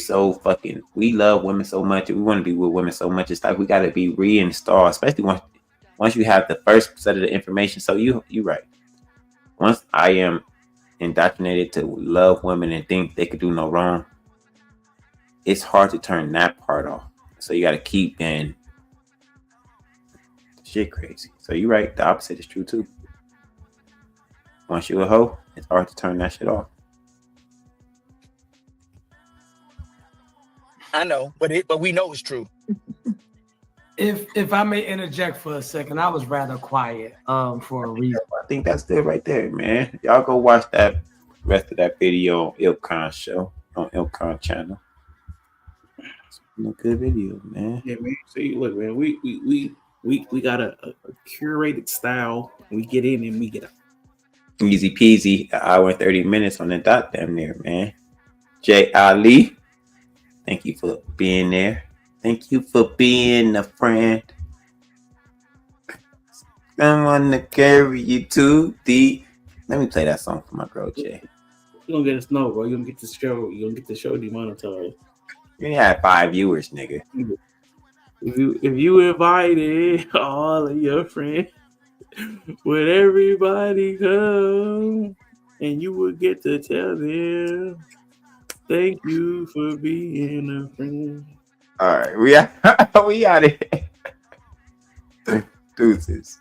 love women so much. We want to be with women so much. It's like we got to be reinstalled, especially once you have the first set of the information. So you right. Once I am indoctrinated to love women and think they could do no wrong, it's hard to turn that part off. So you got to keep in shit crazy. So you're right. The opposite is true too. Once you're a hoe, it's hard to turn that shit off. I know, but we know it's true. If I may interject for a second, I was rather quiet for a reason. I think that's it right there, man. Y'all go watch that rest of that video on Ilkan show on Ilkan channel. It's a good video, man. Yeah, man. See, look, man, we got a curated style. We get in and we get out. Easy peasy, an hour and 30 minutes on the dot damn near, man. Jay Ali, thank you for being there. Thank you for being a friend. I'm gonna carry you to the. Let me play that song for my girl Jay. You don't get us no, bro. You don't get the show. You don't get the show demonetized. You had 5 viewers, nigga. If you invited all of your friends, would everybody come? And you would get to tell them, thank you for being a friend. All right, we out of here. Deuces.